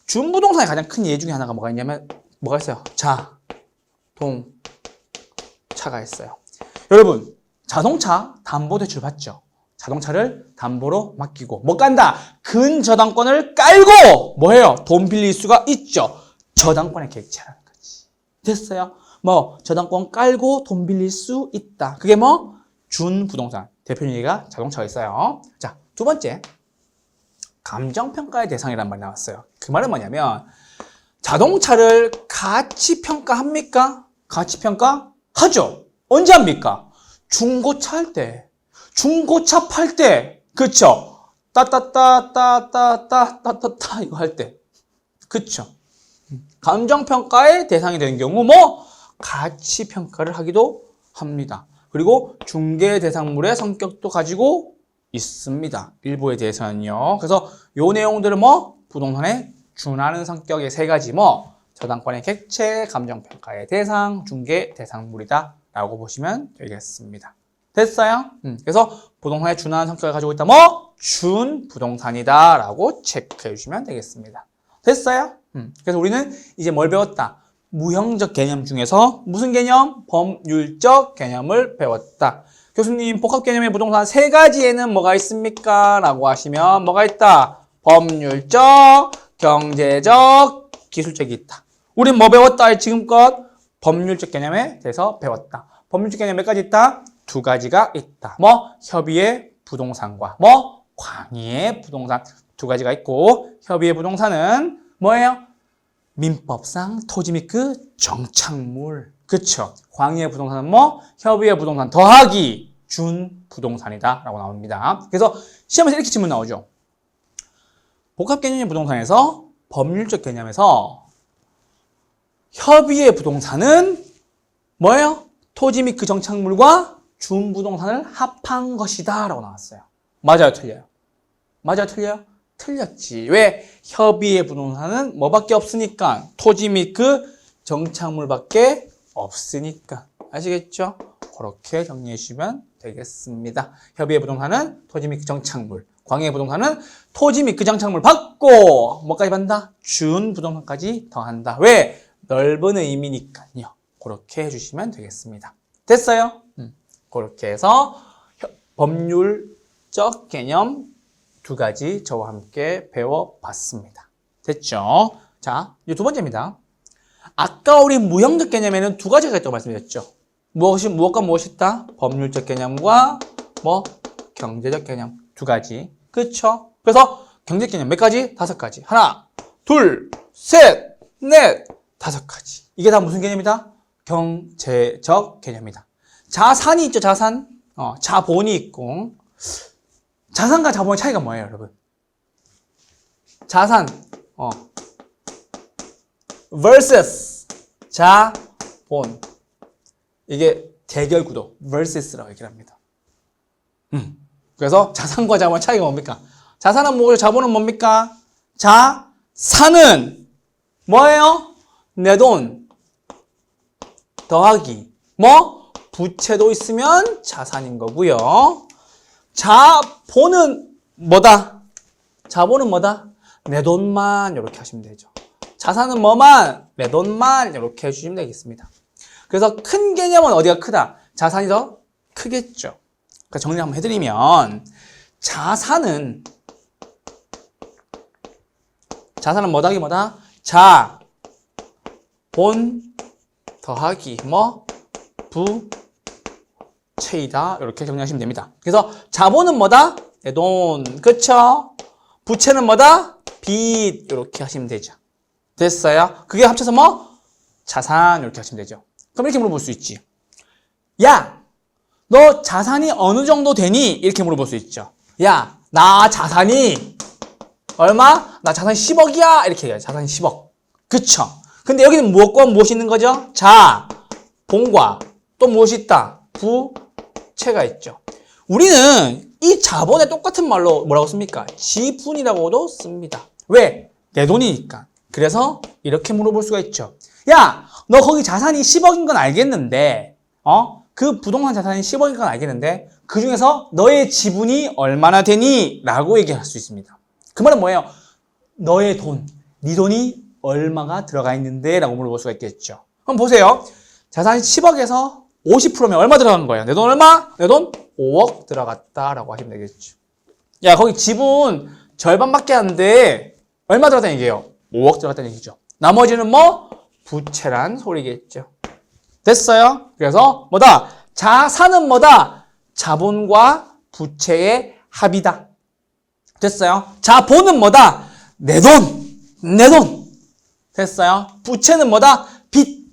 준부동산의 가장 큰 예 중에 하나가 뭐가 있냐면 뭐가 있어요? 자동차가 있어요. 여러분, 자동차 담보대출 받죠? 자동차를 담보로 맡기고 뭐 깐다? 근저당권을 깔고 뭐해요? 돈 빌릴 수가 있죠. 저당권의 객체라는 거지. 됐어요? 뭐 저당권 깔고 돈 빌릴 수 있다. 그게 뭐? 준부동산. 대표 예가 자동차가 있어요. 자, 두 번째. 감정평가의 대상이란 말이 나왔어요. 그 말은 뭐냐면 자동차를 가치평가합니까? 가치평가? 하죠. 언제 합니까? 중고차 할 때. 중고차 팔 때. 그쵸? 따따따따따따따따 이거 할 때. 그쵸? 감정평가의 대상이 되는 경우 뭐? 가치평가를 하기도 합니다. 그리고 중개 대상물의 성격도 가지고 있습니다. 일부에 대해서는요. 그래서 요 내용들은 뭐? 부동산에 준하는 성격의 세 가지 뭐? 저당권의 객체, 감정평가의 대상, 중개 대상물이다 라고 보시면 되겠습니다. 됐어요? 그래서 부동산에 준하는 성격을 가지고 있다 뭐? 준부동산이다 라고 체크해 주시면 되겠습니다. 됐어요? 그래서 우리는 이제 뭘 배웠다? 무형적 개념 중에서 무슨 개념? 법률적 개념을 배웠다. 교수님, 복합 개념의 부동산 세 가지에는 뭐가 있습니까? 라고 하시면 뭐가 있다? 법률적, 경제적, 기술적이 있다. 우린 뭐 배웠다? 지금껏 법률적 개념에 대해서 배웠다. 법률적 개념 몇 가지 있다? 두 가지가 있다. 뭐? 협의의 부동산과 뭐? 광의의 부동산 두 가지가 있고 협의의 부동산은 뭐예요? 민법상 토지 및 그 정착물. 그쵸? 광의의 부동산은 뭐? 협의의 부동산 더하기 준부동산이다 라고 나옵니다. 그래서 시험에서 이렇게 질문 나오죠. 복합개념의 부동산에서 법률적 개념에서 협의의 부동산은 뭐예요? 토지 및 그 정착물과 준부동산을 합한 것이다 라고 나왔어요. 맞아요? 틀려요? 맞아요? 틀려요? 틀렸지. 왜? 협의의 부동산은 뭐밖에 없으니까 토지 및 그 정착물밖에 없으니까. 아시겠죠? 그렇게 정리해 주시면 되겠습니다. 협의의 부동산은 토지 및 그 정착물, 광의의 부동산은 토지 및 그 정착물 받고 뭐까지 받는다? 준부동산까지 더한다. 왜? 넓은 의미니까요. 그렇게 해주시면 되겠습니다. 됐어요? 그렇게 해서 법률적 개념 두 가지 저와 함께 배워봤습니다. 됐죠? 자, 이제 두 번째입니다. 아까 우리 무형적 개념에는 두 가지가 있다고 말씀드렸죠. 무엇과 무엇이 있다? 법률적 개념과 뭐 경제적 개념 두 가지. 그렇죠? 그래서 경제적 개념 몇 가지? 다섯 가지. 하나, 둘, 셋, 넷, 다섯 가지. 이게 다 무슨 개념이다? 경제적 개념이다. 자산이 있죠, 자산. 자본이 있고. 자산과 자본의 차이가 뭐예요, 여러분? 자산, versus 자본. 이게 대결 구도, versus라고 얘기를 합니다. 그래서 자산과 자본의 차이가 뭡니까? 자산은 뭐고 자본은 뭡니까? 자산은 뭐예요? 내 돈 더하기 뭐? 부채도 있으면 자산인 거고요. 자본은 뭐다? 자본은 뭐다? 내 돈만 이렇게 하시면 되죠. 자산은 뭐만? 내 돈만 이렇게 해주시면 되겠습니다. 그래서 큰 개념은 어디가 크다? 자산이 더 크겠죠. 그러니까 정리 한번 해드리면 자산은 뭐다기 뭐다? 자본 더하기 뭐? 부채이다. 이렇게 정리하시면 됩니다. 그래서 자본은 뭐다? 내 돈. 그쵸? 부채는 뭐다? 빚. 이렇게 하시면 되죠. 됐어요? 그게 합쳐서 뭐? 자산. 이렇게 하시면 되죠. 그럼 이렇게 물어볼 수 있지. 야, 너 자산이 어느 정도 되니? 이렇게 물어볼 수 있죠. 야, 나 자산이 얼마? 나 자산 10억이야. 이렇게 얘기해요. 자산 10억. 그쵸? 근데 여기는 무엇과 무엇이 있는 거죠? 자본과 또 무엇이 있다? 부채가 있죠. 우리는 이 자본에 똑같은 말로 뭐라고 씁니까? 지분이라고도 씁니다. 왜? 내 돈이니까. 그래서 이렇게 물어볼 수가 있죠. 야, 너 거기 자산이 10억인 건 알겠는데, 그 부동산 자산이 10억인 건 알겠는데, 그 중에서 너의 지분이 얼마나 되니? 라고 얘기할 수 있습니다. 그 말은 뭐예요? 너의 돈, 네 돈이 얼마가 들어가 있는데? 라고 물어볼 수가 있겠죠. 그럼 보세요. 자산이 10억에서 50%면 얼마 들어간 거예요? 내 돈 얼마? 내 돈 5억 들어갔다라고 하시면 되겠죠. 야, 거기 지분 절반밖에 안 돼. 얼마 들어갔다는 얘기예요? 5억 들어갔다는 얘기죠. 나머지는 뭐? 부채란 소리겠죠. 됐어요? 그래서 뭐다? 자산은 뭐다? 자본과 부채의 합이다. 됐어요? 자본은 뭐다? 내 돈, 내 돈. 됐어요? 부채는 뭐다? 빚.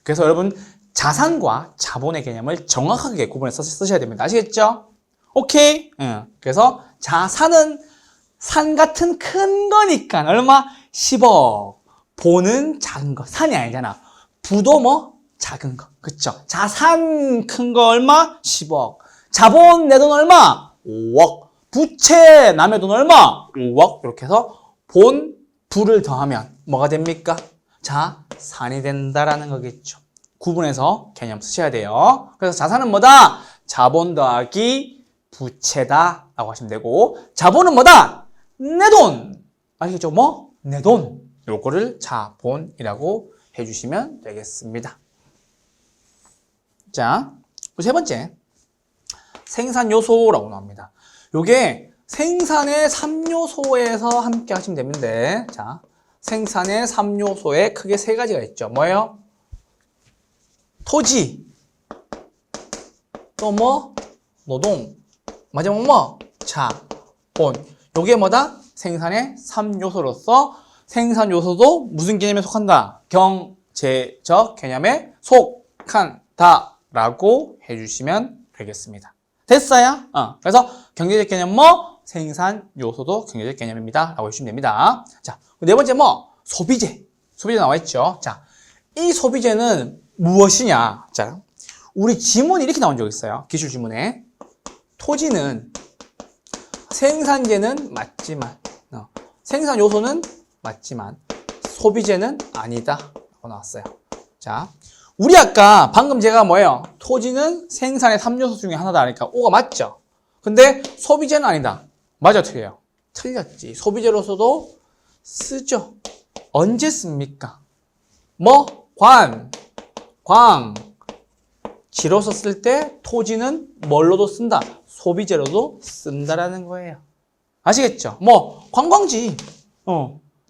그래서 여러분 자산과 자본의 개념을 정확하게 구분해서 쓰셔야 됩니다. 아시겠죠? 오케이? 그래서 자산은 산 같은 큰 거니까 얼마? 10억. 본은 작은 거. 산이 아니잖아. 부도 뭐? 작은 거. 그쵸? 자산 큰 거 얼마? 10억. 자본 내 돈 얼마? 5억. 부채 남의 돈 얼마? 5억. 이렇게 해서 본, 부를 더하면 뭐가 됩니까? 자산이 된다라는 거겠죠. 구분해서 개념 쓰셔야 돼요. 그래서 자산은 뭐다? 자본 더하기 부채다 라고 하시면 되고, 자본은 뭐다? 내 돈. 아시겠죠? 뭐? 내 돈. 요거를 자본이라고 해주시면 되겠습니다. 자, 세 번째. 생산 요소라고 나옵니다. 요게 생산의 3요소에서 함께 하시면 되는데, 자, 생산의 3요소에 크게 3가지가 있죠. 뭐예요? 토지, 또 뭐? 노동, 마지막 뭐? 자본. 요게 뭐다? 생산의 3요소로서 생산 요소도 무슨 개념에 속한다? 경제적 개념에 속한다 라고 해주시면 되겠습니다. 됐어요? 그래서 경제적 개념 뭐? 생산 요소도 경제적 개념입니다 라고 해주시면 됩니다. 자, 네 번째 뭐? 소비재. 소비재 나와 있죠. 자, 이 소비재는 무엇이냐? 자, 우리 지문이 이렇게 나온 적 있어요. 기출 지문에. 토지는 생산재는 맞지만, 생산 요소는 맞지만, 소비재는 아니다. 라고 나왔어요. 자, 우리 아까 방금 제가 뭐예요? 토지는 생산의 3요소 중에 하나다 하니까 O가 맞죠? 근데 소비재는 아니다. 맞아, 틀려요? 틀렸지. 소비재로서도 쓰죠. 언제 씁니까? 뭐? 광, 지로서 쓸 때 토지는 뭘로도 쓴다? 소비재로도 쓴다라는 거예요. 아시겠죠? 뭐 관광지,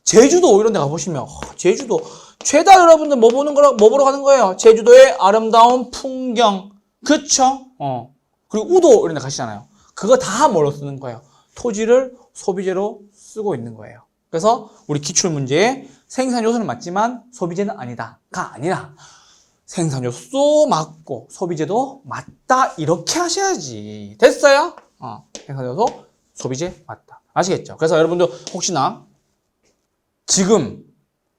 제주도 이런 데 가보시면 제주도 죄다 여러분들 뭐 보러 가는 거예요? 제주도의 아름다운 풍경, 그쵸? 그리고 우도 이런 데 가시잖아요. 그거 다 뭘로 쓰는 거예요? 토지를 소비재로 쓰고 있는 거예요. 그래서 우리 기출문제에 생산 요소는 맞지만 소비재는 아니다가 아니라 생산 요소 맞고 소비재도 맞다 이렇게 하셔야지. 됐어요? 생산 요소 소비재 맞다. 아시겠죠? 그래서 여러분들 혹시나 지금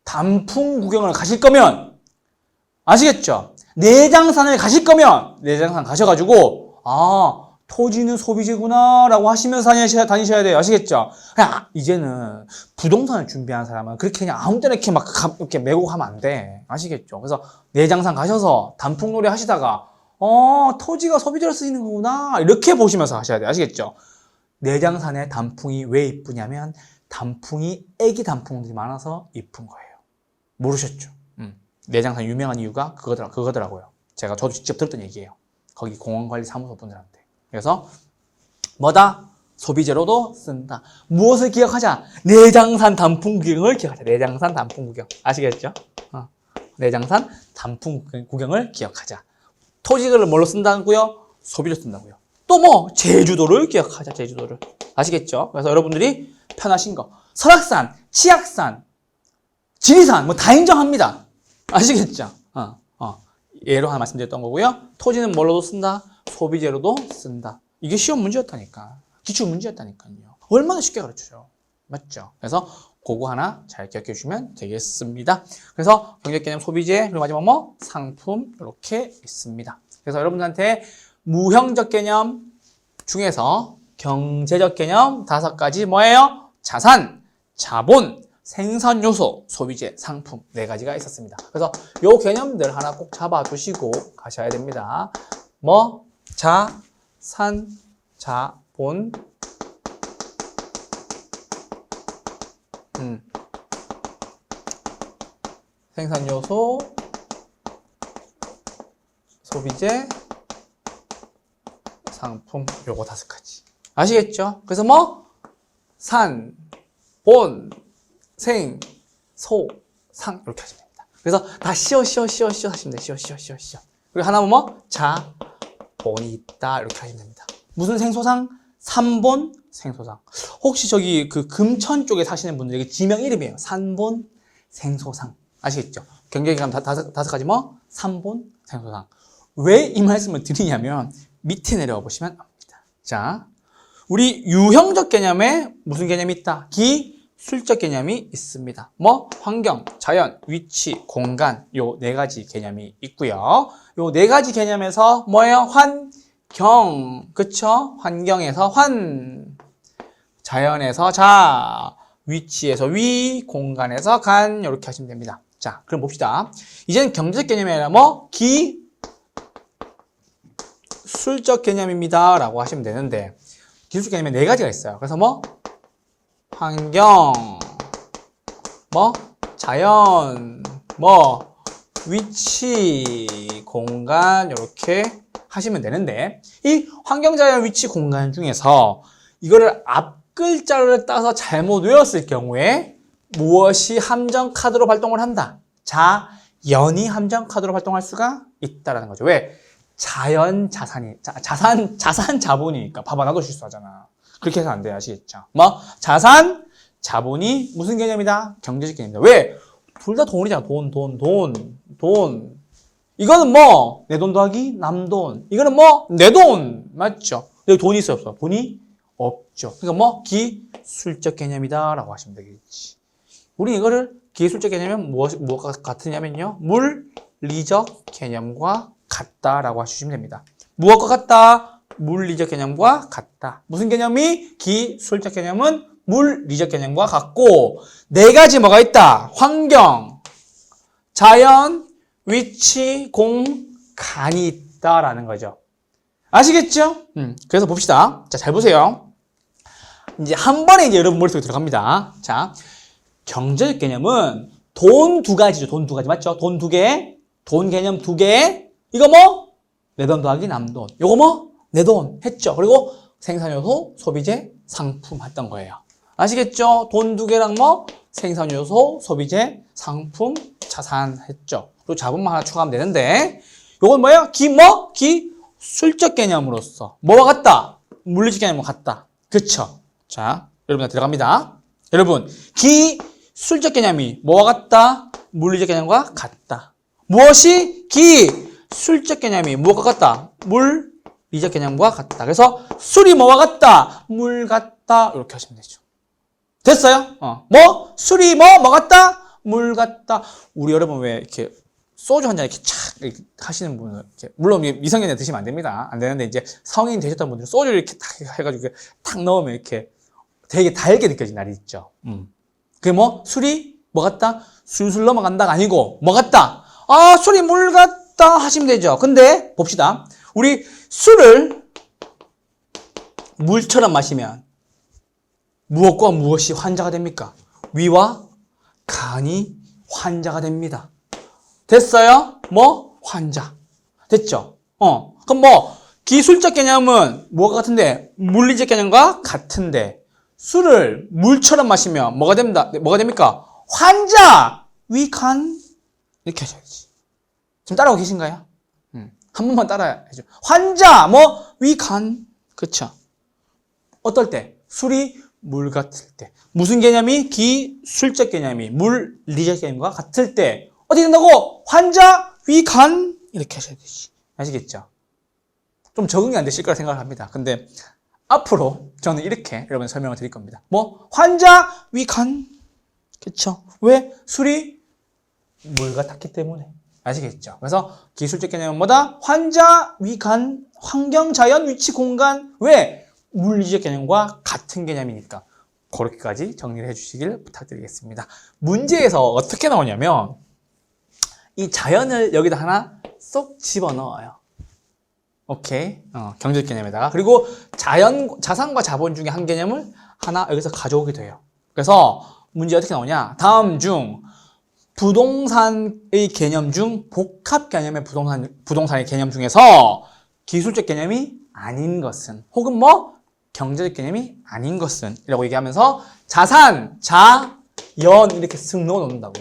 단풍 구경을 가실 거면 아시겠죠? 내장산을 가실 거면 내장산 가셔가지고 토지는 소비재구나 라고 하시면서 다니셔야 돼요. 아시겠죠? 그냥 이제는 부동산을 준비하는 사람은 그렇게 그냥 아무 때나 이렇게 막 이렇게 메고 가면 안 돼. 아시겠죠? 그래서 내장산 가셔서 단풍놀이 하시다가 토지가 소비재로 쓰이는 거구나 이렇게 보시면서 하셔야 돼요. 아시겠죠? 내장산의 단풍이 왜 이쁘냐면 단풍이 애기 단풍들이 많아서 이쁜 거예요. 모르셨죠? 내장산 유명한 이유가 그거더라고요. 저도 직접 들었던 얘기예요. 거기 공원관리사무소 분들한테. 그래서 뭐다? 소비재로도 쓴다. 무엇을 기억하자? 내장산 단풍 구경을 기억하자. 내장산 단풍 구경. 아시겠죠? 내장산 단풍 구경을 기억하자. 토지를 뭘로 쓴다고요? 소비재로 쓴다고요. 또 뭐? 제주도를 기억하자. 제주도를. 아시겠죠? 그래서 여러분들이 편하신 거. 설악산, 치악산, 지리산 뭐 다 인정합니다. 아시겠죠? 예로 하나 말씀드렸던 거고요. 토지는 뭘로도 쓴다? 소비재로도 쓴다. 이게 시험 문제였다니까. 기출 문제였다니까요. 얼마나 쉽게 가르쳐줘요. 맞죠? 그래서 그거 하나 잘 기억해 주시면 되겠습니다. 그래서 경제적 개념, 소비재, 그리고 마지막 뭐? 상품 이렇게 있습니다. 그래서 여러분들한테 무형적 개념 중에서 경제적 개념 5가지 뭐예요? 자산, 자본, 생산 요소, 소비재, 상품 4가지가 있었습니다. 그래서 요 개념들 하나 꼭 잡아두시고 가셔야 됩니다. 뭐? 자산, 자본, 생산 요소, 소비재, 상품 요거 5가지. 아시겠죠? 그래서 뭐? 산, 본, 생, 소, 상 이렇게 하시면 됩니다. 그래서 다 시어 하시면 돼요. 시어. 그리고 하나는 뭐? 자, 본이 있다 이렇게 하시면 됩니다. 무슨 생소상? 산본, 생소상. 혹시 저기 그 금천 쪽에 사시는 분들에게 지명 이름이에요. 산본, 생소상. 아시겠죠? 경제개념 5가지 뭐? 산본, 생소상. 왜 이 말씀을 드리냐면 밑에 내려와 보시면 압니다. 자, 우리 유형적 개념에 무슨 개념이 있다? 기술적 개념이 있습니다. 뭐? 환경, 자연, 위치, 공간 요 4가지 개념이 있고요. 요 4가지 개념에서 뭐예요? 환경, 그쵸? 환경에서 자연에서 자, 위치에서 위, 공간에서 간 이렇게 하시면 됩니다. 자, 그럼 봅시다. 이제는 경제적 개념이 아니라 뭐? 기술적 개념입니다 라고 하시면 되는데 기술적 개념에 4가지가 있어요. 그래서 뭐? 환경, 뭐? 자연, 뭐? 위치, 공간 이렇게 하시면 되는데 이 환경, 자연, 위치, 공간 중에서 이거를 앞 글자를 따서 잘못 외웠을 경우에 무엇이 함정 카드로 발동을 한다? 자연이 함정 카드로 발동할 수가 있다라는 거죠. 왜? 자연 자산이 자산 자본이니까 봐봐 나도 실수하잖아. 그렇게 해서 안 돼요. 아시겠죠? 뭐 자산 자본이 무슨 개념이다? 경제적 개념이다. 왜? 둘 다 돈이잖아. 돈. 이거는 뭐 내 돈 더하기 남 돈. 이거는 뭐 내 돈. 맞죠? 여기 돈이 있어요, 없어? 돈이 없죠. 그러니까 뭐 기술적 개념이다라고 하시면 되겠지. 우리 이거를 기술적 개념은 무엇과 같으냐면요. 물리적 개념과 같다라고 하시면 됩니다. 무엇과 같다? 물리적 개념과 같다. 무슨 개념이? 기술적 개념은 물리적 개념과 같고 4가지 뭐가 있다? 환경, 자연, 위치, 공간이 있다라는 거죠. 아시겠죠? 그래서 봅시다. 자, 잘 보세요. 이제 한 번에 이제 여러분 머릿속에 들어갑니다. 자, 경제적 개념은 돈 2가지죠. 돈 2가지 맞죠? 돈 2개, 돈 개념 2개. 이거 뭐? 내 돈 더하기 남 돈. 요거 뭐? 내 돈 했죠. 그리고 생산요소, 소비재, 상품 했던 거예요. 아시겠죠? 돈 2개랑 뭐? 생산요소, 소비재, 상품, 자산 했죠. 그리고 자본만 하나 추가하면 되는데 요건 뭐예요? 기술적 개념으로서 뭐와 같다? 물리적 개념과 같다. 그쵸? 자, 여러분 들어갑니다. 여러분, 기술적 개념이 뭐와 같다? 물리적 개념과 같다. 무엇이? 기술적 개념이 무엇과 같다? 물리적 개념과 같다. 그래서 술이 뭐와 같다? 물 같다. 이렇게 하시면 되죠. 됐어요? 뭐? 술이 뭐 같다? 물 같다. 우리 여러분 왜 이렇게 소주 한 잔 이렇게 착 이렇게 하시는 분은 이렇게 물론 미성년자 드시면 안 됩니다. 안 되는데 이제 성인 되셨던 분들은 소주를 이렇게 탁 해가지고 이렇게 탁 넣으면 이렇게 되게 달게 느껴지는 날이 있죠. 그게 뭐? 술이 뭐 같다? 술술 넘어간다가 아니고 뭐 같다? 아, 술이 물 같다 하시면 되죠. 근데 봅시다. 우리 술을 물처럼 마시면 무엇과 무엇이 환자가 됩니까? 위와 간이 환자가 됩니다. 됐어요? 뭐? 환자. 됐죠? 그럼 뭐 기술적 개념은 뭐가 같은데? 물리적 개념과 같은데 술을 물처럼 마시면 뭐가 됩니까? 환자! 위, 간 이렇게 하셔야지. 지금 따라오고 계신가요? 한 번만 따라야죠. 환자! 뭐? 위, 간. 그쵸? 어떨 때? 술이 물 같을 때. 무슨 개념이? 기술적 개념이 물리적 개념과 같을 때 어떻게 된다고? 환자, 위, 간 이렇게 하셔야 되지. 아시겠죠? 좀 적응이 안 되실 거라 생각을 합니다. 근데 앞으로 저는 이렇게 여러분 설명을 드릴 겁니다. 뭐 환자 위간 그쵸? 왜? 술이 물 같았기 때문에 아시겠죠? 그래서 기술적 개념은 뭐다? 환자 위간 환경 자연 위치 공간 왜? 물리적 개념과 같은 개념이니까 그렇게까지 정리를 해주시길 부탁드리겠습니다. 문제에서 어떻게 나오냐면 이 자연을 여기다 하나 쏙 집어넣어요. 오케이. 경제적 개념에다가. 그리고 자산과 자본 중에 한 개념을 하나 여기서 가져오게 돼요. 그래서 문제 어떻게 나오냐. 다음 중 부동산의 개념 중 복합 개념의 부동산의 개념 중에서 기술적 개념이 아닌 것은 혹은 뭐 경제적 개념이 아닌 것은 이라고 얘기하면서 자산, 자, 연 이렇게 쓱 넣어 놓는다고.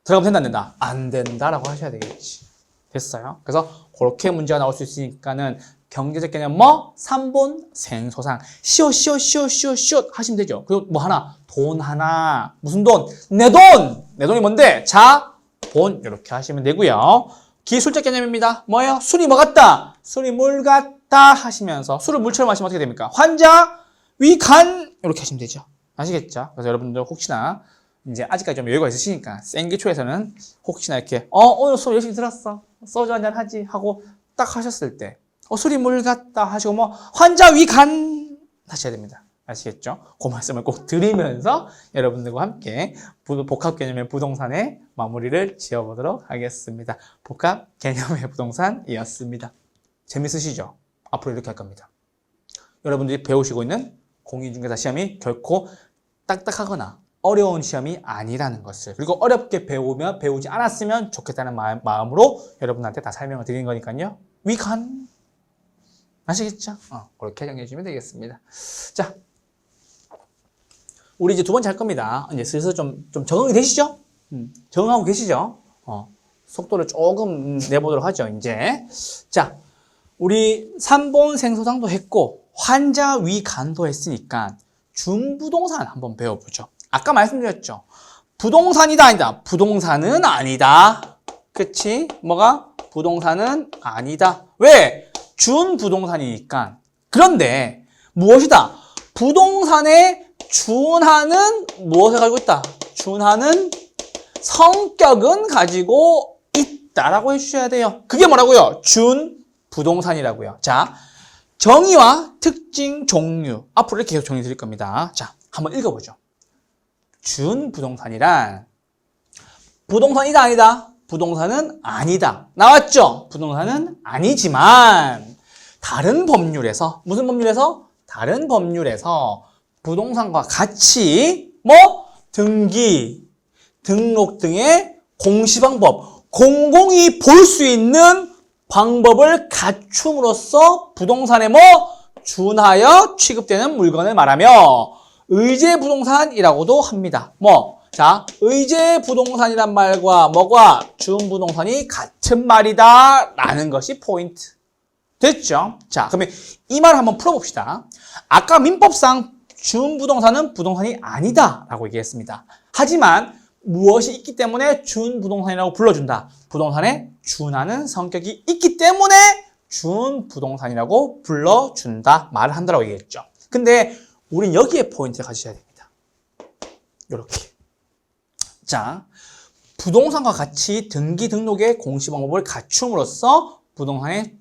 들어가면 된다 안 된다? 안 된다라고 하셔야 되겠지. 됐어요? 그래서 그렇게 문제가 나올 수 있으니까는 경제적 개념 뭐? 3본 생소상 시옷 하시면 되죠. 그리고 뭐 하나 돈 하나 무슨 돈? 내 돈! 내 돈이 뭔데? 자, 본 이렇게 하시면 되고요. 기술적 개념입니다. 뭐예요? 술이 뭐 같다? 술이 물 같다 하시면서 술을 물처럼 마시면 어떻게 됩니까? 환자, 위, 간 이렇게 하시면 되죠. 아시겠죠? 그래서 여러분들 혹시나 이제 아직까지 좀 여유가 있으시니까 생기초에서는 혹시나 이렇게 오늘 수업 열심히 들었어 소주 한잔 하지 하고 딱 하셨을 때 술이 물 같다 하시고 뭐 환자 위 간 하셔야 됩니다. 아시겠죠? 그 말씀을 꼭 드리면서 여러분들과 함께 복합 개념의 부동산의 마무리를 지어보도록 하겠습니다. 복합 개념의 부동산이었습니다. 재밌으시죠? 앞으로 이렇게 할 겁니다. 여러분들이 배우시고 있는 공인중개사 시험이 결코 딱딱하거나 어려운 시험이 아니라는 것을 그리고 어렵게 배우지 않았으면 좋겠다는 마음으로 여러분한테 다 설명을 드린 거니까요. 위간 아시겠죠? 그렇게 정리해 주시면 되겠습니다. 자, 우리 이제 두 번째 할 겁니다. 이제 슬슬 좀 적응이 되시죠? 적응하고 계시죠? 속도를 조금 내보도록 하죠, 이제. 자, 우리 3본 생소상도 했고, 환자 위간도 했으니까, 준부동산 한번 배워보죠. 아까 말씀드렸죠? 부동산이다, 아니다. 부동산은 아니다. 그치? 뭐가? 부동산은 아니다. 왜? 준부동산이니까. 그런데, 무엇이다? 부동산에 준하는 무엇을 가지고 있다? 준하는 성격은 가지고 있다라고 해주셔야 돼요. 그게 뭐라고요? 준부동산이라고요. 자, 정의와 특징, 종류. 앞으로 이렇게 계속 정리 드릴 겁니다. 자, 한번 읽어보죠. 준부동산이란 부동산이다 아니다? 부동산은 아니다. 나왔죠? 부동산은 아니지만 다른 법률에서 무슨 법률에서? 다른 법률에서 부동산과 같이 등기, 등록 등의 공시방법, 공공이 볼 수 있는 방법을 갖춤으로써 부동산에 준하여 취급되는 물건을 말하며 의제부동산이라고도 합니다. 자, 의제부동산이란 말과 뭐가 준부동산이 같은 말이다 라는 것이 포인트. 됐죠? 자, 그러면 이 말을 한번 풀어봅시다. 아까 민법상 준부동산은 부동산이 아니다 라고 얘기했습니다. 하지만 무엇이 있기 때문에 준부동산이라고 불러준다. 부동산에 준하는 성격이 있기 때문에 준부동산이라고 불러준다 말을 한다라고 얘기했죠. 근데 우린 여기에 포인트를 가지셔야 됩니다. 이렇게. 자, 부동산과 같이 등기 등록의 공시 방법을 갖춤으로써 부동산에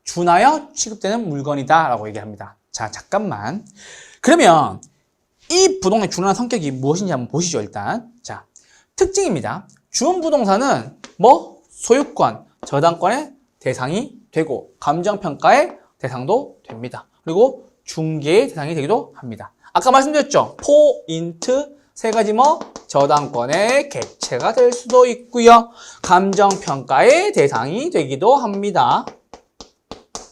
준하여 취급되는 물건이다 라고 얘기합니다. 자, 잠깐만. 그러면 이 부동산의 준하는 성격이 무엇인지 한번 보시죠, 일단. 자, 특징입니다. 준부동산은 소유권, 저당권의 대상이 되고 감정평가의 대상도 됩니다. 그리고 중개의 대상이 되기도 합니다. 아까 말씀드렸죠? 포인트 세 가지 저당권의 객체가 될 수도 있고요. 감정평가의 대상이 되기도 합니다.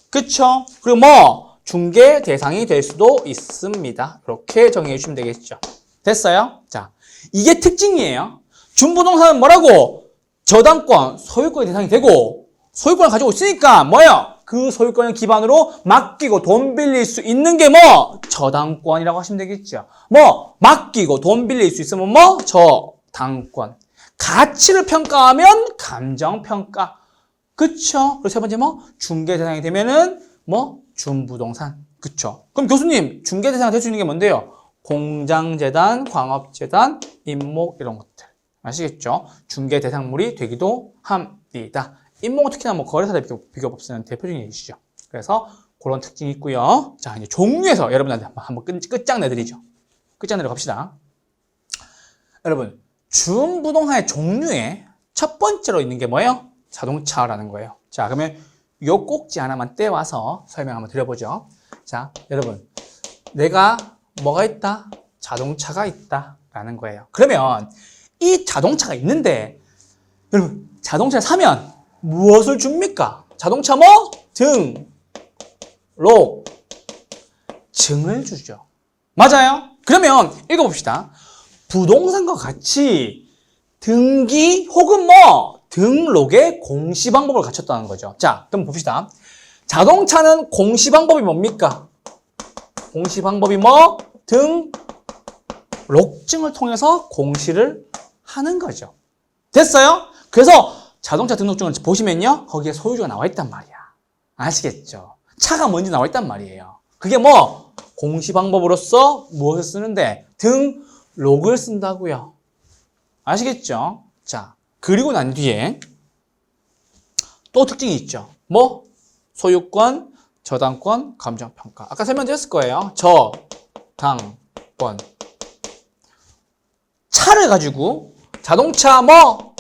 그쵸? 그리고 중개 대상이 될 수도 있습니다. 이렇게 정리해 주시면 되겠죠. 됐어요? 자, 이게 특징이에요. 준부동산은 뭐라고? 저당권, 소유권의 대상이 되고 소유권을 가지고 있으니까 그 소유권을 기반으로 맡기고 돈 빌릴 수 있는 게 저당권이라고 하시면 되겠죠. 맡기고 돈 빌릴 수 있으면 저당권. 가치를 평가하면 감정평가. 그쵸? 그리고 세 번째 중개 대상이 되면은 준부동산. 그쵸? 그럼 교수님, 중개 대상 될 수 있는 게 뭔데요? 공장재단, 광업재단, 임목 이런 것들. 아시겠죠? 중개 대상물이 되기도 합니다. 임목은 특히나 뭐 거래사를 비교법 쓰는 대표적인 예시죠. 그래서 그런 특징이 있고요. 자, 이제 종류에서 여러분한테 한번 끝장내드리죠. 끝장내러 갑시다. 여러분, 준부동산의 종류에 첫 번째로 있는 게 뭐예요? 자동차라는 거예요. 자, 그러면 요 꼭지 하나만 떼와서 설명 한번 드려보죠. 자, 여러분, 내가 뭐가 있다? 자동차가 있다라는 거예요. 그러면 이 자동차가 있는데, 여러분, 자동차를 사면 무엇을 줍니까? 자동차 뭐? 등록 증을 주죠. 맞아요? 그러면 읽어봅시다. 부동산과 같이 등기 혹은 뭐 등록의 공시 방법을 갖췄다는 거죠. 자, 그럼 봅시다. 자동차는 공시 방법이 뭡니까? 공시 방법이 뭐? 등록증을 통해서 공시를 하는 거죠. 됐어요? 그래서 자동차 등록증을 보시면요, 거기에 소유주가 나와 있단 말이야. 아시겠죠? 차가 뭔지 나와 있단 말이에요. 그게 뭐? 공시 방법으로서 무엇을 쓰는데? 등록을 쓴다고요. 아시겠죠? 자, 그리고 난 뒤에 또 특징이 있죠. 뭐? 소유권, 저당권, 감정평가. 아까 설명드렸을 거예요. 저당권. 차를 가지고 자동차 뭐?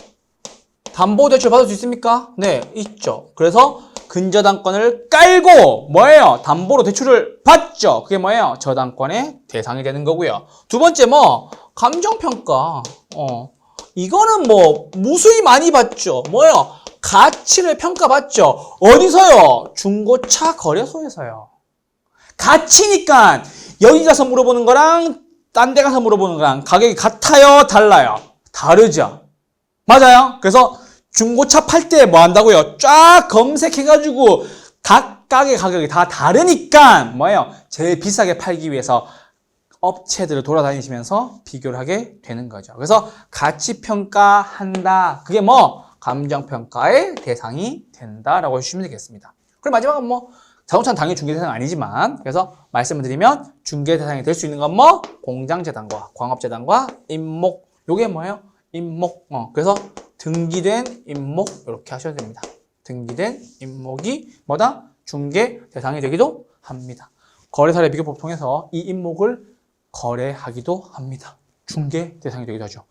담보대출 받을 수 있습니까? 네, 있죠. 그래서 근저당권을 깔고 뭐예요? 담보로 대출을 받죠. 그게 뭐예요? 저당권의 대상이 되는 거고요. 두 번째 뭐? 감정평가. 이거는 뭐 무수히 많이 받죠. 뭐예요? 가치를 평가받죠. 어디서요? 중고차 거래소에서요. 가치니까 여기 가서 물어보는 거랑 딴 데 가서 물어보는 거랑 가격이 같아요? 달라요? 다르죠. 맞아요. 그래서 중고차 팔 때 뭐 한다고요? 쫙 검색해가지고 각각의 가격이 다 다르니까 뭐예요? 제일 비싸게 팔기 위해서 업체들을 돌아다니시면서 비교를 하게 되는 거죠. 그래서 가치평가한다. 그게 뭐? 감정평가의 대상이 된다라고 해주시면 되겠습니다. 그리고 마지막은 뭐? 자동차는 당연히 중개 대상은 아니지만, 그래서 말씀을 드리면 중개 대상이 될 수 있는 건 뭐? 공장재단과 광업재단과 임목. 요게 뭐예요? 임목. 그래서 등기된 임목 이렇게 하셔야 됩니다. 등기된 임목이 뭐다? 중개 대상이 되기도 합니다. 거래사례 비교법 통해서 이 임목을 거래하기도 합니다. 중개 대상이 되기도 하죠.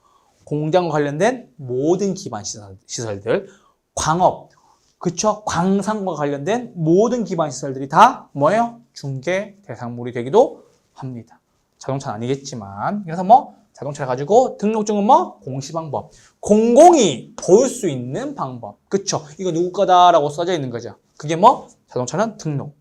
공장과 관련된 모든 기반 시설들, 광업, 그쵸? 광산과 관련된 모든 기반 시설들이 다 뭐예요? 중개 대상물이 되기도 합니다. 자동차는 아니겠지만, 그래서 뭐? 자동차를 가지고 등록증은 뭐? 공시방법. 공공이 볼 수 있는 방법. 그쵸? 이거 누구 거다라고 써져 있는 거죠. 그게 뭐? 자동차는 등록.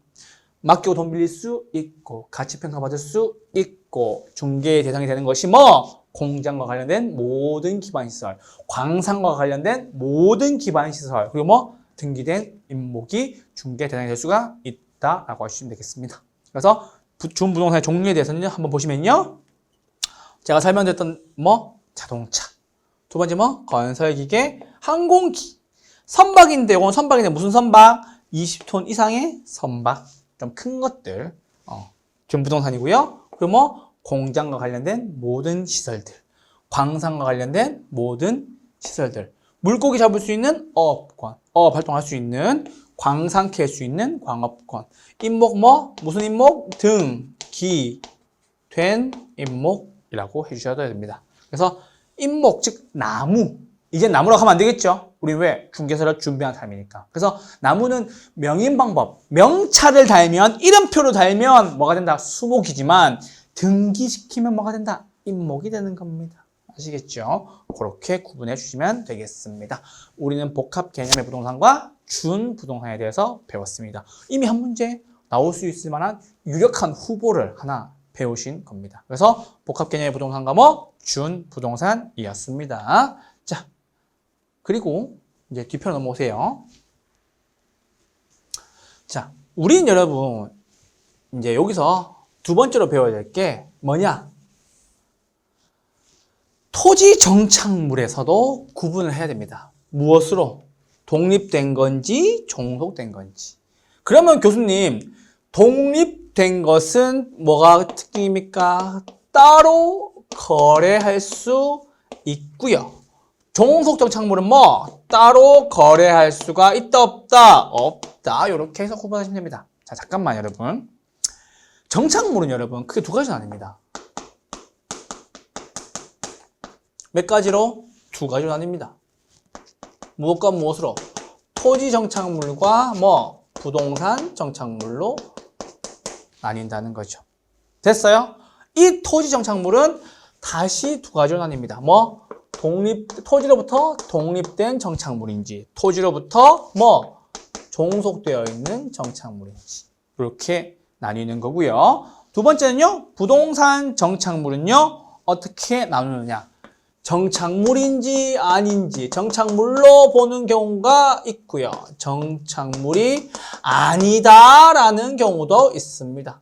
맡기고 돈 빌릴 수 있고, 가치평가 받을 수 있고, 중개의 대상이 되는 것이 뭐? 공장과 관련된 모든 기반시설, 광산과 관련된 모든 기반시설, 그리고 뭐? 등기된 임목이 중개 대상이 될 수가 있다라고 하시면 되겠습니다. 그래서 준부동산의 종류에 대해서는 한번 보시면요. 제가 설명드렸던 뭐? 자동차. 두 번째 뭐? 건설기계, 항공기. 선박인데, 이건 선박인데 무슨 선박? 20톤 이상의 선박. 좀 큰 것들. 준부동산이고요. 그리고 뭐? 공장과 관련된 모든 시설들. 광산과 관련된 모든 시설들. 물고기 잡을 수 있는 어업권. 어업 활동할 수 있는 광산 캘 수 있는 광업권. 임목 뭐? 무슨 임목? 등기 된 임목. 이라고 해주셔야 됩니다. 그래서 임목, 즉 나무. 이제 나무라고 하면 안 되겠죠? 우리 왜? 중개사를 준비한 사람이니까. 그래서 나무는 명인 방법. 명찰을 달면, 이름표로 달면 뭐가 된다? 수목이지만 등기시키면 뭐가 된다? 임목이 되는 겁니다. 아시겠죠? 그렇게 구분해 주시면 되겠습니다. 우리는 복합 개념의 부동산과 준부동산에 대해서 배웠습니다. 이미 한 문제 나올 수 있을 만한 유력한 후보를 하나 배우신 겁니다. 그래서 복합 개념의 부동산과 뭐? 준부동산이었습니다. 자, 그리고 이제 뒤편으로 넘어오세요. 자, 우린 여러분 이제 여기서 두 번째로 배워야 될 게 뭐냐? 토지 정착물에서도 구분을 해야 됩니다. 무엇으로? 독립된 건지 종속된 건지. 그러면 교수님, 독립된 것은 뭐가 특징입니까? 따로 거래할 수 있고요. 종속 정착물은 뭐? 따로 거래할 수가 있다 없다? 없다. 이렇게 해서 구분하시면 됩니다. 자, 잠깐만 여러분. 정착물은 여러분 크게 두 가지 나뉩니다. 몇 가지로? 두 가지로 나뉩니다. 무엇과 무엇으로? 토지 정착물과 뭐? 부동산 정착물로 나뉜다는 거죠. 됐어요? 이 토지 정착물은 다시 두 가지로 나뉩니다. 뭐? 토지로부터 독립된 정착물인지, 토지로부터 뭐? 종속되어 있는 정착물인지. 이렇게 나뉘는 거고요. 두 번째는요, 부동산 정착물은요, 어떻게 나누느냐. 정착물인지 아닌지 정착물로 보는 경우가 있고요. 정착물이 아니다라는 경우도 있습니다.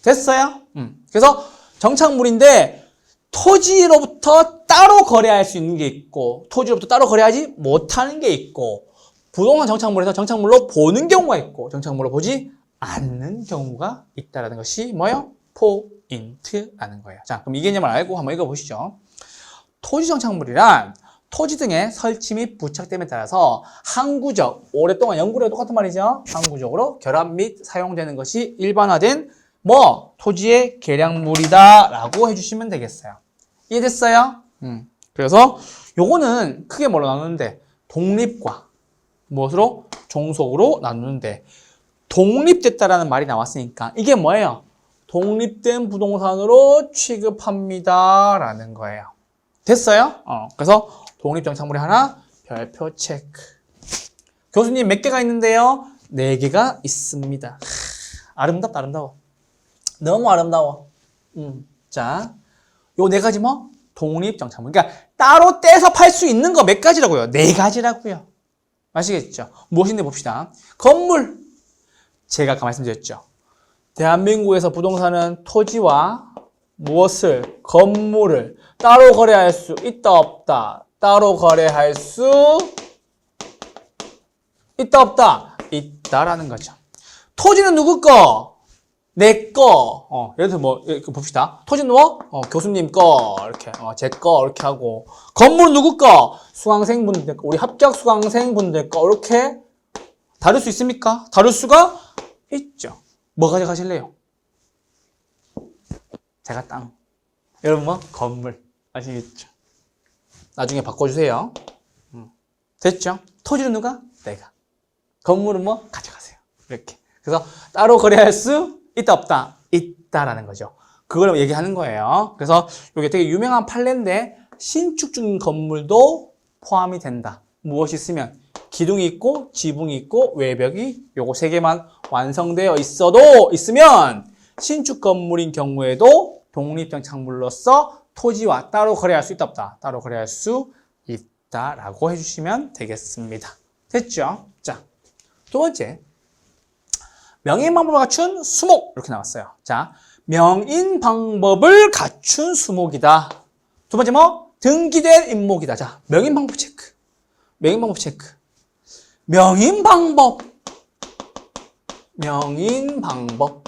됐어요? 그래서 정착물인데 토지로부터 따로 거래할 수 있는 게 있고 토지로부터 따로 거래하지 못하는 게 있고 부동산 정착물에서 정착물로 보는 경우가 있고 정착물로 보지 않는 경우가 있다는 것이 뭐예요? 포인트라는 거예요. 자, 그럼 이 개념을 알고 한번 읽어보시죠. 토지 정착물이란 토지 등의 설치 및 부착됨에 따라서 항구적, 오랫동안 연구를 똑같은 말이죠. 항구적으로 결합 및 사용되는 것이 일반화된 뭐 토지의 계량물이다 라고 해주시면 되겠어요. 이해됐어요? 그래서 요거는 크게 뭐로 나누는데 독립과 무엇으로? 종속으로 나누는데 독립됐다라는 말이 나왔으니까 이게 뭐예요? 독립된 부동산으로 취급합니다 라는 거예요. 됐어요? 그래서 독립정착물이 하나 별표 체크. 교수님 몇 개가 있는데요? 4개가 있습니다. 아름답다 아름다워. 너무 아름다워. 자, 요 4가지 뭐? 독립정착물. 그러니까 따로 떼서 팔 수 있는 거 몇 가지라고요? 4가지라고요. 아시겠죠? 무엇인데 봅시다. 건물. 제가 아까 말씀드렸죠. 대한민국에서 부동산은 토지와 무엇을? 건물을 따로 거래할 수 있다 없다? 따로 거래할 수 있다 없다? 있다라는 거죠. 토지는 누구 거? 내 거. 예를 들어 뭐 이렇게 봅시다. 토지는 뭐? 교수님 거 이렇게 제 거 이렇게 하고 건물은 누구 거? 수강생분들 거, 우리 합격 수강생분들 거 이렇게 다룰 수 있습니까? 다룰 수가 있죠. 뭐 가져가실래요? 제가 땅. 여러분 뭐? 건물. 아시겠죠? 나중에 바꿔주세요. 됐죠? 토지는 누가? 내가. 건물은 뭐? 가져가세요. 이렇게. 그래서 따로 거래할 수 있다 없다? 있다라는 거죠. 그걸 얘기하는 거예요. 그래서 이게 되게 유명한 판례인데 신축 중 건물도 포함이 된다. 무엇이 있으면? 기둥이 있고 지붕이 있고 외벽이 요거 3개만 완성되어 있으면 신축 건물인 경우에도 독립정착물로서 토지와 따로 거래할 수 있다 없다? 따로 거래할 수 있다라고 해주시면 되겠습니다. 됐죠? 자, 두 번째 명인 방법을 갖춘 수목 이렇게 나왔어요. 자, 명인 방법을 갖춘 수목이다. 두 번째 뭐? 등기된 임목이다. 자, 명인 방법 체크. 명인 방법 체크. 명인 방법. 명인 방법.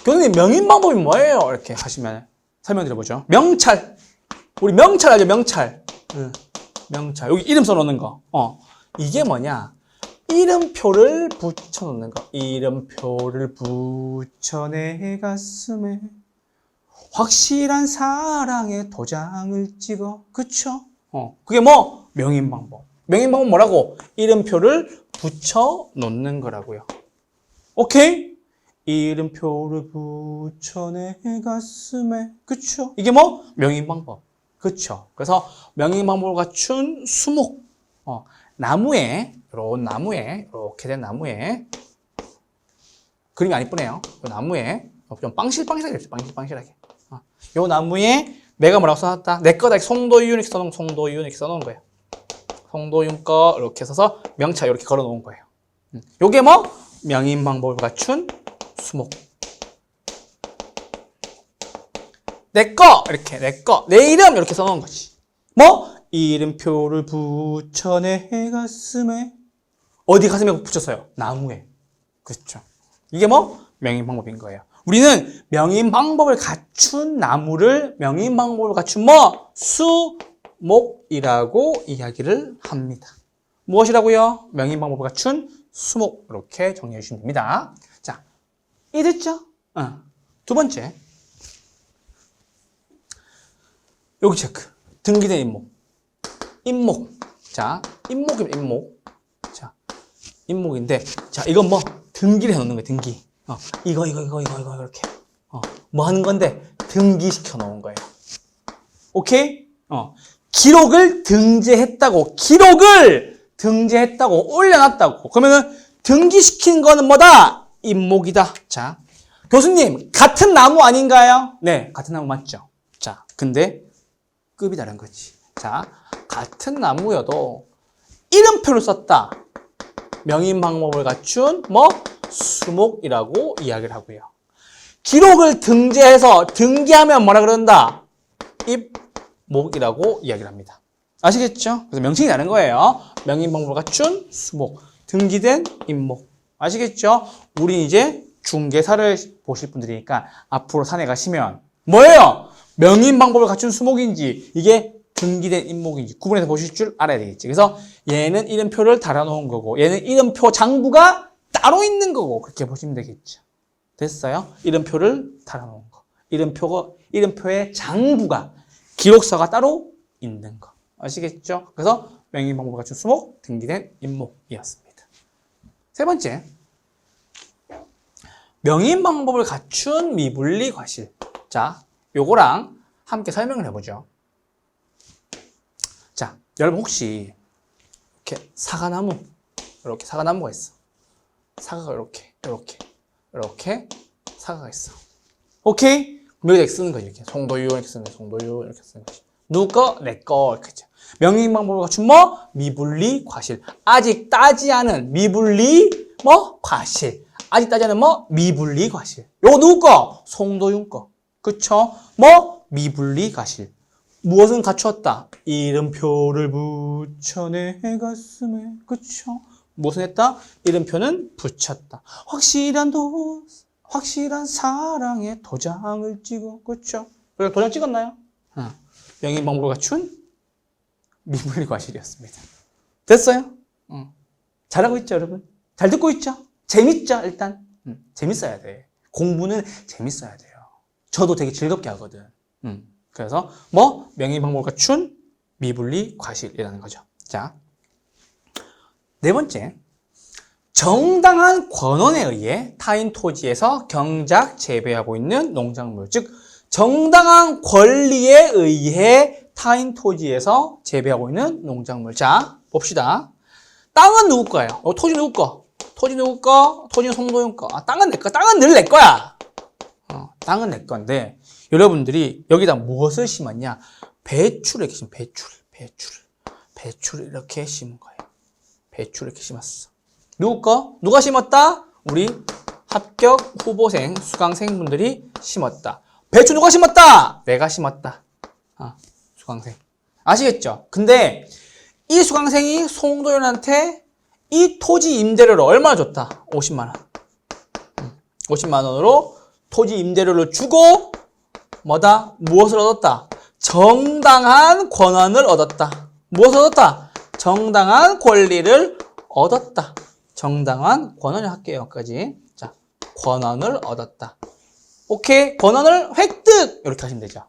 교수님 명인 방법이 뭐예요? 이렇게 하시면 설명드려보죠. 명찰. 우리 명찰 알죠? 명찰. 명찰. 여기 이름 써놓는 거. 이게 뭐냐? 이름표를 붙여놓는 거. 이름표를 붙여 내 가슴에 확실한 사랑의 도장을 찍어. 그쵸? 그게 뭐? 명인 방법. 명인 방법 뭐라고? 이름표를 붙여 놓는 거라고요. 오케이? 이름표를 붙여 내 가슴에. 그쵸? 이게 뭐? 명인 방법. 그쵸? 그래서 명인 방법을 갖춘 수목. 나무에, 이런 나무에, 이렇게 된 나무에, 그림이 안 이쁘네요. 이 나무에, 좀 빵실빵실하게 했어요. 빵실빵실하게. 이 나무에 내가 뭐라고 써놨다? 내 거다. 송도윤 이렇게 써놓은, 송도윤 이렇게 써놓은 거예요. 송도윤 거 이렇게 써서 명찰 이렇게 걸어 놓은 거예요. 요게 뭐? 명인 방법을 갖춘 수목. 내 거! 이렇게, 내 거. 내 이름! 이렇게 써놓은 거지. 뭐? 이름표를 붙여 내 가슴에. 어디 가슴에 붙였어요? 나무에. 그렇죠. 이게 뭐? 명인 방법인 거예요. 우리는 명인 방법을 갖춘 나무를 명인 방법을 갖춘 뭐? 수목이라고 이야기를 합니다. 무엇이라고요? 명인 방법을 갖춘 수목. 이렇게 정리해 주시면 됩니다. 자, 이해됐죠? 두 번째. 여기 체크. 등기된 임목. 임목. 자, 임목이면 임목. 자, 임목인데, 자, 이건 뭐? 등기를 해놓는 거예요, 등기. 이거, 이렇게. 뭐 하는 건데? 등기시켜 놓은 거예요. 오케이? 기록을 등재했다고, 올려놨다고. 그러면은, 등기시킨 거는 뭐다? 임목이다. 자, 교수님, 같은 나무 아닌가요? 네, 같은 나무 맞죠? 자, 근데, 급이 다른 거지. 자, 같은 나무여도, 이름표를 썼다. 명인 방법을 갖춘 뭐? 수목이라고 이야기를 하고요. 기록을 등재해서 등기하면 뭐라 그런다? 입목이라고 이야기를 합니다. 아시겠죠? 그래서 명칭이 다른 거예요. 명인 방법을 갖춘 수목, 등기된 입목. 아시겠죠? 우리 이제 중개사를 보실 분들이니까 앞으로 산에 가시면 뭐예요? 명인 방법을 갖춘 수목인지 이게 등기된 임목인지 구분해서 보실 줄 알아야 되겠지. 그래서 얘는 이름표를 달아놓은 거고 얘는 이름표 장부가 따로 있는 거고 그렇게 보시면 되겠죠. 됐어요? 이름표를 달아놓은 거. 이름표의 장부가 기록서가 따로 있는 거. 아시겠죠? 그래서 명인 방법을 갖춘 수목, 등기된 임목이었습니다. 세 번째. 명인 방법을 갖춘 미분리 과실. 자, 요거랑 함께 설명을 해보죠. 자, 여러분 혹시 이렇게 사과나무, 이렇게 사과나무가 있어. 사과가 이렇게 사과가 있어. 오케이? 그럼 여기다 쓰는 거지. 이렇게 송도유 이렇게 쓰는 거지. 송도유 이렇게 쓰는 거지. 누구 거? 내 거. 이렇게 하죠. 명인 방법을 갖춘 뭐? 미분리 과실. 아직 따지 않은 미분리 뭐? 과실. 아직 따지 않은 뭐? 미분리 과실. 요거 누구 거? 송도윤 거. 그쵸? 뭐? 미분리 과실. 무엇은 갖추었다? 이름표를 붙여 내 가슴에. 그쵸? 무엇은 했다? 이름표는 붙였다. 확실한 사랑의 도장을 찍어. 그쵸? 그래서 도장 찍었나요? 명인 방법을 갖춘 미분리 과실이었습니다. 됐어요? 잘하고 있죠, 여러분? 잘 듣고 있죠? 재밌죠, 일단? 재밌어야 돼. 공부는 재밌어야 돼요. 저도 되게 즐겁게 하거든. 그래서 뭐? 명인 방법을 갖춘 미분리 과실이라는 거죠. 자, 네 번째. 정당한 권원에 의해 타인 토지에서 경작 재배하고 있는 농작물. 즉, 정당한 권리에 의해 타인 토지에서 재배하고 있는 농작물. 자, 봅시다. 땅은 누구 거예요? 토지 누구 거? 토지 누구 거? 토지는 송도윤 거. 땅은 내 거. 땅은 늘 내 거야. 땅은 내 건데 여러분들이 여기다 무엇을 심었냐? 배추를 이렇게 심은 배추를 이렇게 심은 거예요. 배추를 이렇게 심었어. 누구 거? 누가 심었다? 우리 합격 후보생, 수강생 분들이 심었다. 배추 누가 심었다? 내가 심었다. 수강생. 아시겠죠? 근데 이 수강생이 송도윤한테 이 토지 임대료를 얼마 줬다? 50만 원. 50만 원으로 토지 임대료를 주고 뭐다? 무엇을 얻었다? 정당한 권한을 얻었다. 무엇을 얻었다? 정당한 권리를 얻었다. 정당한 권한을 할게요. 여기까지. 자, 권한을 얻었다. 오케이? 권한을 획득! 이렇게 하시면 되죠.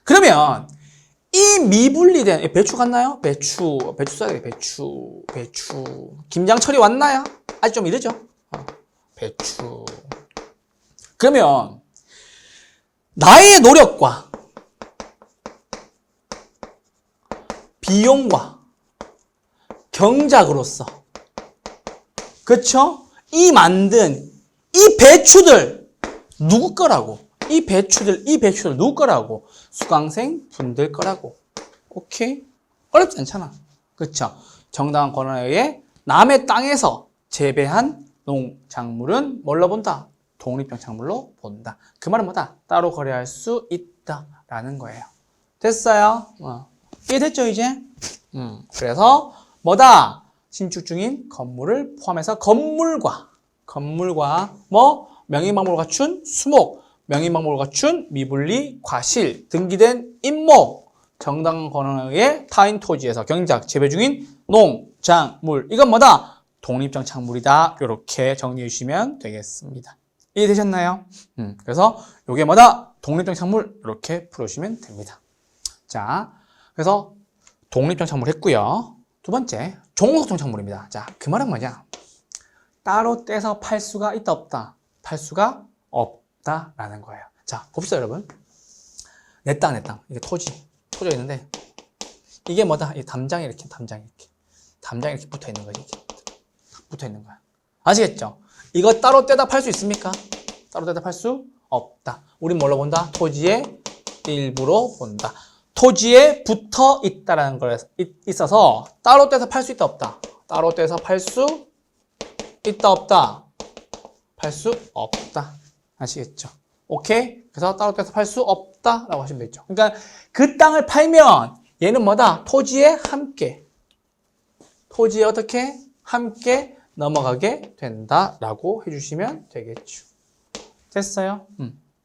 그러면 이 미분리된 배추 갔나요? 배추 써야 돼. 배추. 김장철이 왔나요? 아직 좀 이르죠? 배추. 그러면 나의 노력과 비용과 경작으로서 그쵸? 이 만든 이 배추들 누구 거라고? 이 배추들 누구 거라고? 수강생 분들 거라고. 오케이? 어렵지 않잖아. 그쵸? 정당한 권한에 의해 남의 땅에서 재배한 농작물은 뭘로 본다? 독립형 작물로 본다. 그 말은 뭐다? 따로 거래할 수 있다라는 거예요. 됐어요? 이해됐죠, 이제? 그래서 뭐다? 신축 중인 건물을 포함해서 건물과 건물과 뭐 명의방법을 갖춘 수목, 명의방법을 갖춘 미분리, 과실, 등기된 임목, 정당 권한에 의해 타인 토지에서 경작, 재배 중인 농작물. 이건 뭐다? 독립정착물이다. 이렇게 정리해 주시면 되겠습니다. 이해되셨나요? 그래서 이게 뭐다? 독립정착물. 이렇게 풀어주시면 됩니다. 자, 그래서 독립정착물 했고요. 두 번째, 종속정착물입니다. 자, 그 말은 뭐냐? 따로 떼서 팔 수가 있다 없다? 팔 수가 없다라는 거예요. 자, 봅시다 여러분. 내 땅, 이게 토지가 있는데 이게 뭐다? 이 담장이 이렇게 붙어 있는 거지. 이렇게 붙어 있는 거야. 아시겠죠? 이거 따로 떼다 팔 수 있습니까? 따로 떼다 팔 수 없다. 우린 뭘로 본다? 토지의 일부로 본다. 토지에 붙어 있다라는 걸 있어서 따로 떼서 팔 수 있다 없다? 따로 떼서 팔 수 있다 없다? 팔 수 없다. 아시겠죠? 오케이? 그래서 따로 떼서 팔 수 없다라고 하시면 되죠. 그러니까 그 땅을 팔면 얘는 뭐다? 토지에 함께. 토지에 어떻게? 함께 넘어가게 된다라고 해주시면 되겠죠. 됐어요?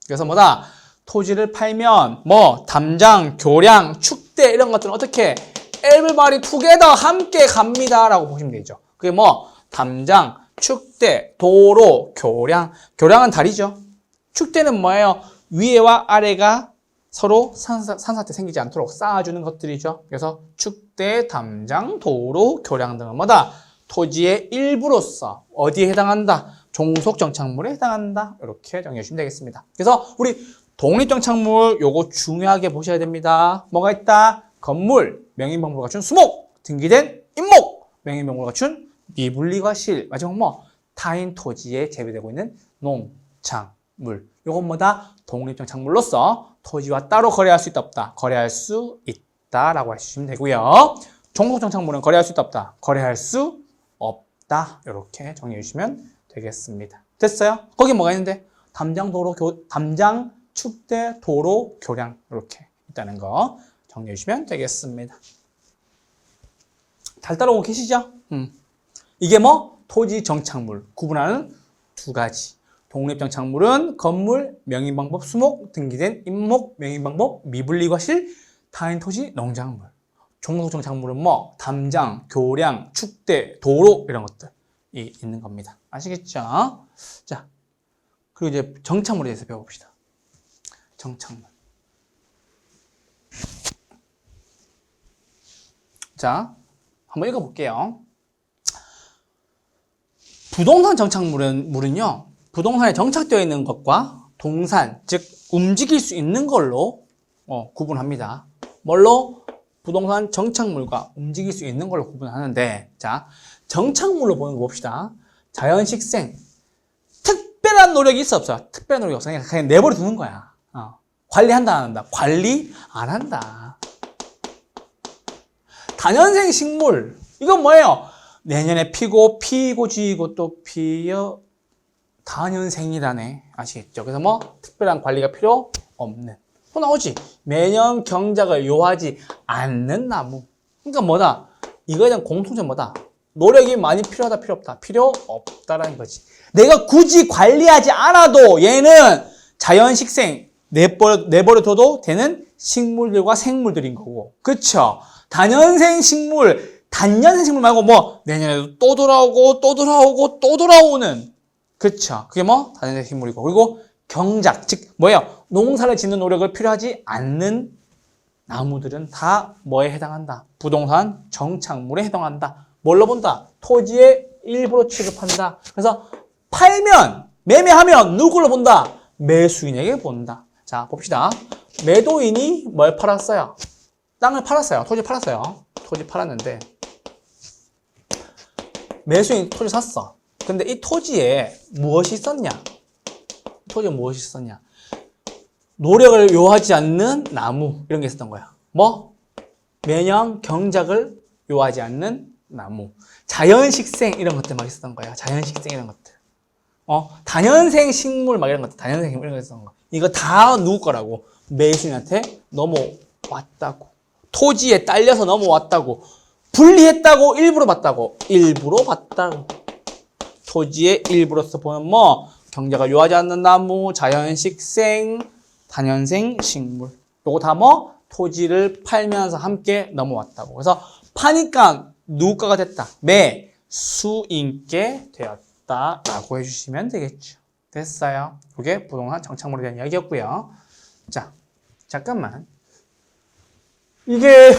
그래서 뭐다? 토지를 팔면 뭐 담장, 교량, 축대 이런 것들은 어떻게? everybody together 함께 갑니다라고 보시면 되죠. 그게 뭐? 담장, 축대, 도로, 교량. 교량은 다리죠. 축대는 뭐예요? 위에와 아래가 서로 산사태 생기지 않도록 쌓아주는 것들이죠. 그래서 축대, 담장, 도로, 교량 등은 뭐다? 토지의 일부로서 어디에 해당한다? 종속정착물에 해당한다. 이렇게 정리해주시면 되겠습니다. 그래서 우리 독립정착물 요거 중요하게 보셔야 됩니다. 뭐가 있다? 건물, 명의방법을 갖춘 수목, 등기된 임목, 명의방법을 갖춘 미분리과실, 마지막 뭐? 타인 토지에 재배되고 있는 농작물. 요건 뭐다? 독립정착물로서 토지와 따로 거래할 수 있다 없다? 거래할 수 있다라고 하시면 되고요. 종속정착물은 거래할 수 있다 없다? 거래할 수 없다. 이렇게 정리해 주시면 되겠습니다. 됐어요? 거기 뭐가 있는데? 담장, 도로, 담장, 축대, 도로, 교량 이렇게 있다는 거 정리해 주시면 되겠습니다. 잘 따라오고 계시죠? 이게 뭐? 토지 정착물 구분하는 두 가지. 독립정착물은 건물, 명의방법, 수목, 등기된 임목, 명의방법, 미분리과실, 타인 토지, 농작물. 종속정착물은 뭐? 담장, 교량, 축대, 도로 이런 것들이 있는 겁니다. 아시겠죠? 자, 그리고 이제 정착물에 대해서 배워봅시다. 정착물. 자, 한번 읽어볼게요. 부동산 정착물은요, 부동산에 정착되어 있는 것과 동산, 즉 움직일 수 있는 걸로 구분합니다. 뭘로? 부동산 정착물과 움직일 수 있는 걸로 구분하는데, 자, 정착물로 보는 거 봅시다. 자연식생. 특별한 노력이 있어 없어? 특별한 노력이 없어. 그냥 내버려 두는 거야. 관리한다 안 한다? 관리 안 한다. 다년생 식물. 이건 뭐예요? 내년에 피고 지고 또 피어 다년생이라네. 아시겠죠? 그래서 뭐 특별한 관리가 필요 없는. 또 나오지. 매년 경작을 요하지 않는 나무. 그러니까 뭐다? 이거에 대한 공통점 뭐다? 노력이 많이 필요하다 필요 없다? 필요 없다라는 거지. 내가 굳이 관리하지 않아도 얘는 자연식생 내버려둬도 되는 식물들과 생물들인 거고. 그쵸? 단년생 식물 말고 뭐 내년에도 또 돌아오는. 그쵸? 그게 뭐? 단년생 식물이고. 그리고 경작, 즉 뭐예요? 농사를 짓는 노력을 필요하지 않는 나무들은 다 뭐에 해당한다? 부동산 정착물에 해당한다. 뭘로 본다? 토지의 일부로 취급한다. 그래서 팔면, 매매하면 누구로 본다? 매수인에게 본다. 자, 봅시다. 매도인이 뭘 팔았어요? 땅을 팔았어요. 토지 팔았어요. 토지 팔았는데 매수인이 토지 샀어. 근데 이 토지에 무엇이 있었냐? 노력을 요하지 않는 나무 이런 게 있었던 거야. 뭐? 매년 경작을 요하지 않는 나무. 자연식생 이런 것들 막 있었던 거야. 자연식생 이런 것들. 단연생 식물 막 이런 것들. 단연생 식물 이런 거 있었던 거. 이거 다 누구 거라고? 매수인한테 넘어왔다고. 토지에 딸려서 넘어왔다고. 분리했다고? 일부러 봤다고. 토지의 일부로서 보는 뭐 경제가 요하지 않는 나무, 자연식생, 단연생 식물. 요거 다 뭐 토지를 팔면서 함께 넘어왔다고. 그래서 파니까 누가가 됐다. 매수인께 되었다라고 해주시면 되겠죠. 됐어요. 이게 부동산 정착물에 대한 이야기였고요. 자, 잠깐만. 이게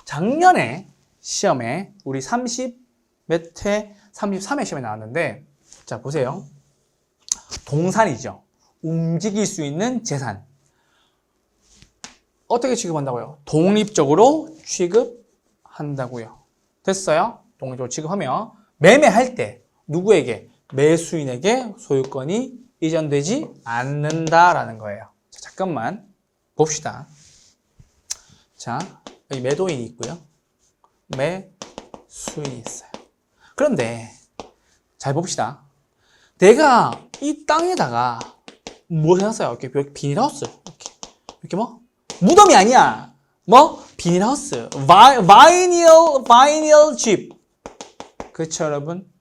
작년에 시험에 우리 30몇 회, 33회 시험에 나왔는데, 자 보세요. 동산이죠. 움직일 수 있는 재산. 어떻게 취급한다고요? 독립적으로 취급한다고요. 됐어요? 독립적으로 취급하면 매매할 때 누구에게? 매수인에게 소유권이 이전되지 않는다라는 거예요. 자, 잠깐만 봅시다. 자, 여기 매도인이 있고요. 매수인이 있어요. 그런데 잘 봅시다. 내가 이 땅에다가 무엇을 해놨어요? 이렇게 비닐하우스. 이렇게 뭐? 무덤이 아니야. 뭐? 비닐하우스. 바이닐 집. 그렇죠, 여러분?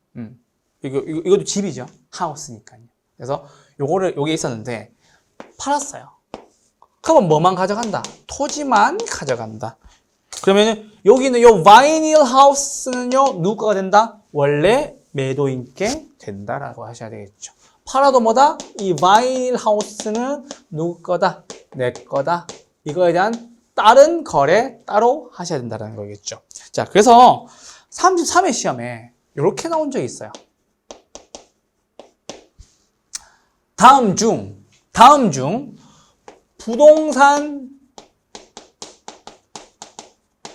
이것도 집이죠. 하우스니까요. 그래서 요게 있었는데, 팔았어요. 그러면 뭐만 가져간다? 토지만 가져간다. 그러면 여기는 요 바이닐 하우스는요, 누구 거가 된다? 원래 매도인께 된다라고 하셔야 되겠죠. 팔아도 뭐다? 이 바이닐 하우스는 누구 거다? 내 거다. 이거에 대한 다른 거래 따로 하셔야 된다는 거겠죠. 자, 그래서 33회 시험에 이렇게 나온 적이 있어요. 다음 중 부동산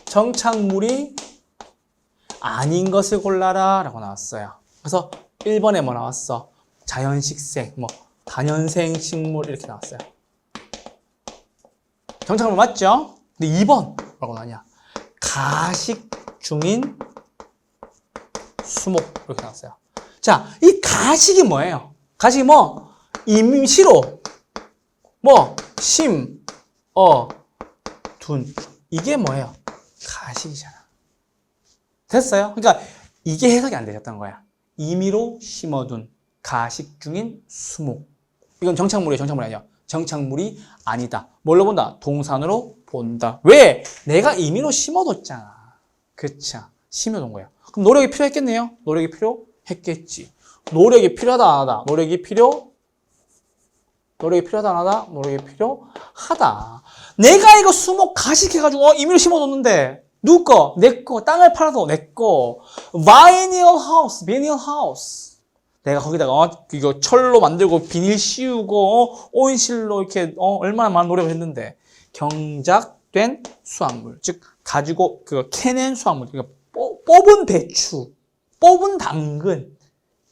정착물이 아닌 것을 골라라 라고 나왔어요. 그래서 1번에 뭐 나왔어? 자연식생, 뭐 단연생 식물 이렇게 나왔어요. 정착물 맞죠? 근데 2번 뭐라고 나왔냐? 가식 중인 수목 이렇게 나왔어요. 자, 이 가식이 뭐예요? 가식이 뭐? 임시로 뭐 심, 둔 이게 뭐예요? 가식이잖아. 됐어요? 그러니까 이게 해석이 안 되셨던 거야. 임의로 심어둔 가식 중인 수목. 이건 정착물이에요, 정착물이 아니야. 정착물이 아니다. 뭘로 본다? 동산으로 본다. 왜? 내가 임의로 심어뒀잖아. 그쵸? 심어둔 거야. 그럼 노력이 필요했겠네요? 노력이 필요했겠지. 노력이 필요하다, 안 하다? 노력이 필요하다, 안 하다? 노력이 필요하다. 내가 이거 수목 가식해가지고 임의로 심어뒀는데 누구 거? 내 거. 땅을 팔아도 내 거. 바이닐 하우스. 내가 거기다가 이거 철로 만들고 비닐 씌우고 온실로 이렇게 얼마나 많은 노력을 했는데 경작된 수확물, 즉 가지고 캐낸 수확물, 그러니까 뽑은 배추, 뽑은 당근,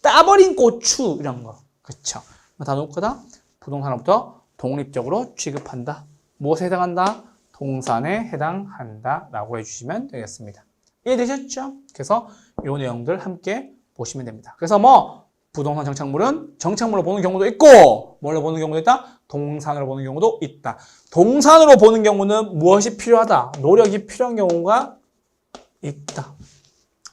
따버린 고추 이런 거, 그렇죠? 다 놓고다 부동산으로부터 독립적으로 취급한다. 무엇에 해당한다? 동산에 해당한다라고 해주시면 되겠습니다. 이해되셨죠? 그래서 이 내용들 함께 보시면 됩니다. 그래서 뭐 부동산 정착물은 정착물로 보는 경우도 있고 뭘로 보는 경우도 있다? 동산으로 보는 경우도 있다. 동산으로 보는 경우는 무엇이 필요하다? 노력이 필요한 경우가 있다.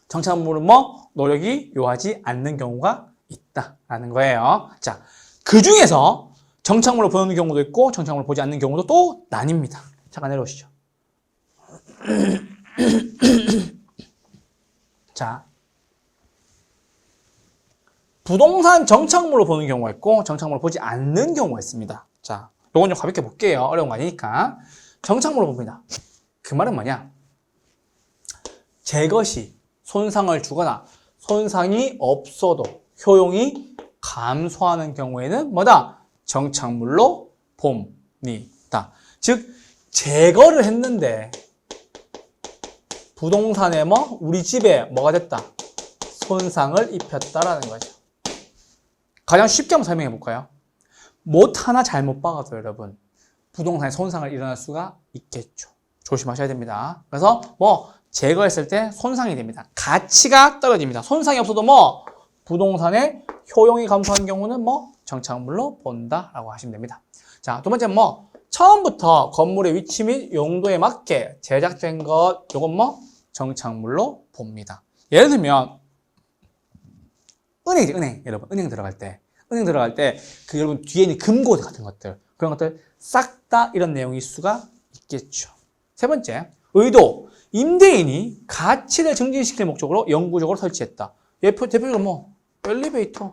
정착물은 뭐 노력이 요하지 않는 경우가 있다라는 거예요. 자, 그 중에서 정착물로 보는 경우도 있고 정착물로 보지 않는 경우도 또 나뉩니다. 잠깐 내려오시죠. 자, 부동산 정착물로 보는 경우가 있고 정착물로 보지 않는 경우가 있습니다. 자, 요건 좀 가볍게 볼게요. 어려운 거 아니니까. 정착물로 봅니다. 그 말은 뭐냐? 제 것이 손상을 주거나 손상이 없어도 효용이 감소하는 경우에는 뭐다? 정착물로 봅니다. 즉 제거를 했는데 부동산에 우리 집에 뭐가 됐다? 손상을 입혔다라는 거죠. 가장 쉽게 한번 설명해 볼까요? 못 하나 잘못 박아도 여러분 부동산에 손상을 일어날 수가 있겠죠. 조심하셔야 됩니다. 그래서 제거했을 때 손상이 됩니다. 가치가 떨어집니다. 손상이 없어도 부동산의 효용이 감소한 경우는 정착물로 본다라고 하시면 됩니다. 자, 두 번째 처음부터 건물의 위치 및 용도에 맞게 제작된 것, 요건 정착물로 봅니다. 예를 들면 은행이지, 은행. 여러분, 은행 들어갈 때. 은행 들어갈 때, 그 여러분 뒤에 있는 금고 같은 것들, 그런 것들 싹 다 이런 내용일 수가 있겠죠. 세 번째, 의도. 임대인이 가치를 증진시킬 목적으로 영구적으로 설치했다. 대표적으로 뭐, 엘리베이터.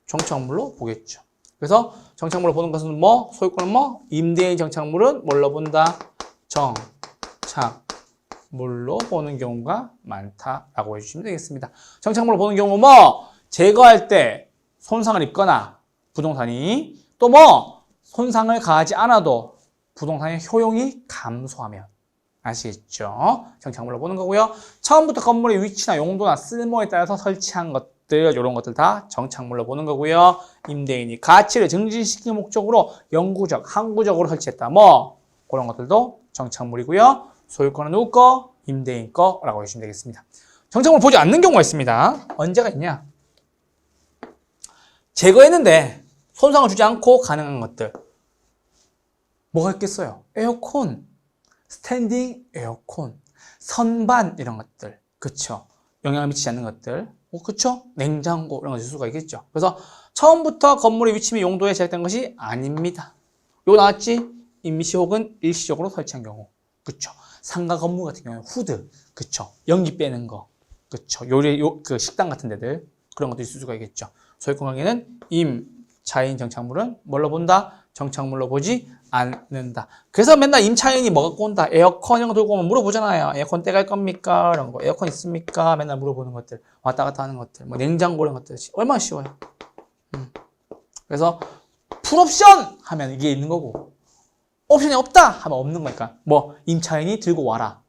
정착물로 보겠죠. 그래서 정착물로 보는 것은 뭐? 소유권은 뭐? 임대인 정착물은 뭘로 본다? 정착물로 보는 경우가 많다라고 해주시면 되겠습니다. 정착물로 보는 경우 뭐? 제거할 때 손상을 입거나 부동산이 또 뭐? 손상을 가하지 않아도 부동산의 효용이 감소하면 아시겠죠? 정착물로 보는 거고요. 처음부터 건물의 위치나 용도나 쓸모에 따라서 설치한 것들 이런 것들 다 정착물로 보는 거고요. 임대인이 가치를 증진시키는 목적으로 영구적, 항구적으로 설치했다. 뭐 그런 것들도 정착물이고요. 소유권은 누구 거? 임대인 거라고 해주시면 되겠습니다. 정착물 보지 않는 경우가 있습니다. 언제가 있냐? 제거했는데 손상을 주지 않고 가능한 것들 뭐가 있겠어요? 에어컨, 스탠딩 에어컨, 선반 이런 것들, 그쵸? 영향을 미치지 않는 것들, 그쵸? 냉장고 이런 거 있을 수가 있겠죠. 그래서 처음부터 건물의 위치 및 용도에 제작된 것이 아닙니다. 이거 나왔지? 임시 혹은 일시적으로 설치한 경우, 그쵸? 상가 건물 같은 경우는 후드, 그쵸? 연기 빼는 거, 그쵸? 그 식당 같은 데들 그런 것도 있을 수가 있겠죠. 소유권 관계는 임차인 정착물은 뭘로 본다? 정착물로 보지 않는다. 그래서 맨날 임차인이 뭐 갖고 온다? 에어컨 이런 거 들고 오면 물어보잖아요. 에어컨 떼갈 겁니까? 이런 거. 에어컨 있습니까? 맨날 물어보는 것들. 왔다 갔다 하는 것들. 뭐 냉장고 이런 것들. 얼마나 쉬워요. 그래서 풀옵션 하면 이게 있는 거고 옵션이 없다 하면 없는 거니까. 뭐 임차인이 들고 와라.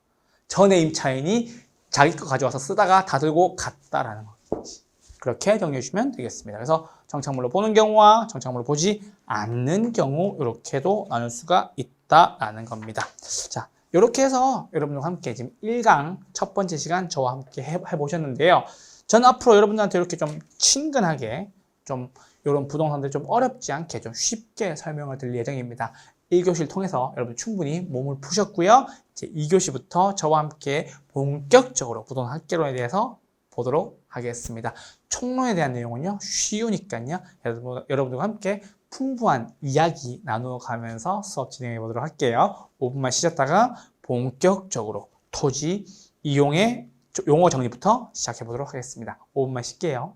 전에 임차인이 자기 거 가져와서 쓰다가 다 들고 갔다라는 거지. 그렇게 정리해 주시면 되겠습니다. 그래서 정착물로 보는 경우와 정착물로 보지 않는 경우 이렇게도 나눌 수가 있다라는 겁니다. 자, 이렇게 해서 여러분들과 함께 지금 1강 첫 번째 시간 저와 함께 해보셨는데요. 저는 앞으로 여러분들한테 이렇게 좀 친근하게 좀 이런 부동산들 좀 어렵지 않게 좀 쉽게 설명을 드릴 예정입니다. 1교시를 통해서 여러분 충분히 몸을 푸셨고요. 이제 2교시부터 저와 함께 본격적으로 부동산 학개론에 대해서 보도록 하겠습니다. 총론에 대한 내용은요, 쉬우니까요. 여러분들과 함께 풍부한 이야기 나누어가면서 수업 진행해 보도록 할게요. 5분만 쉬셨다가 본격적으로 토지 이용의 용어 정리부터 시작해 보도록 하겠습니다. 5분만 쉴게요.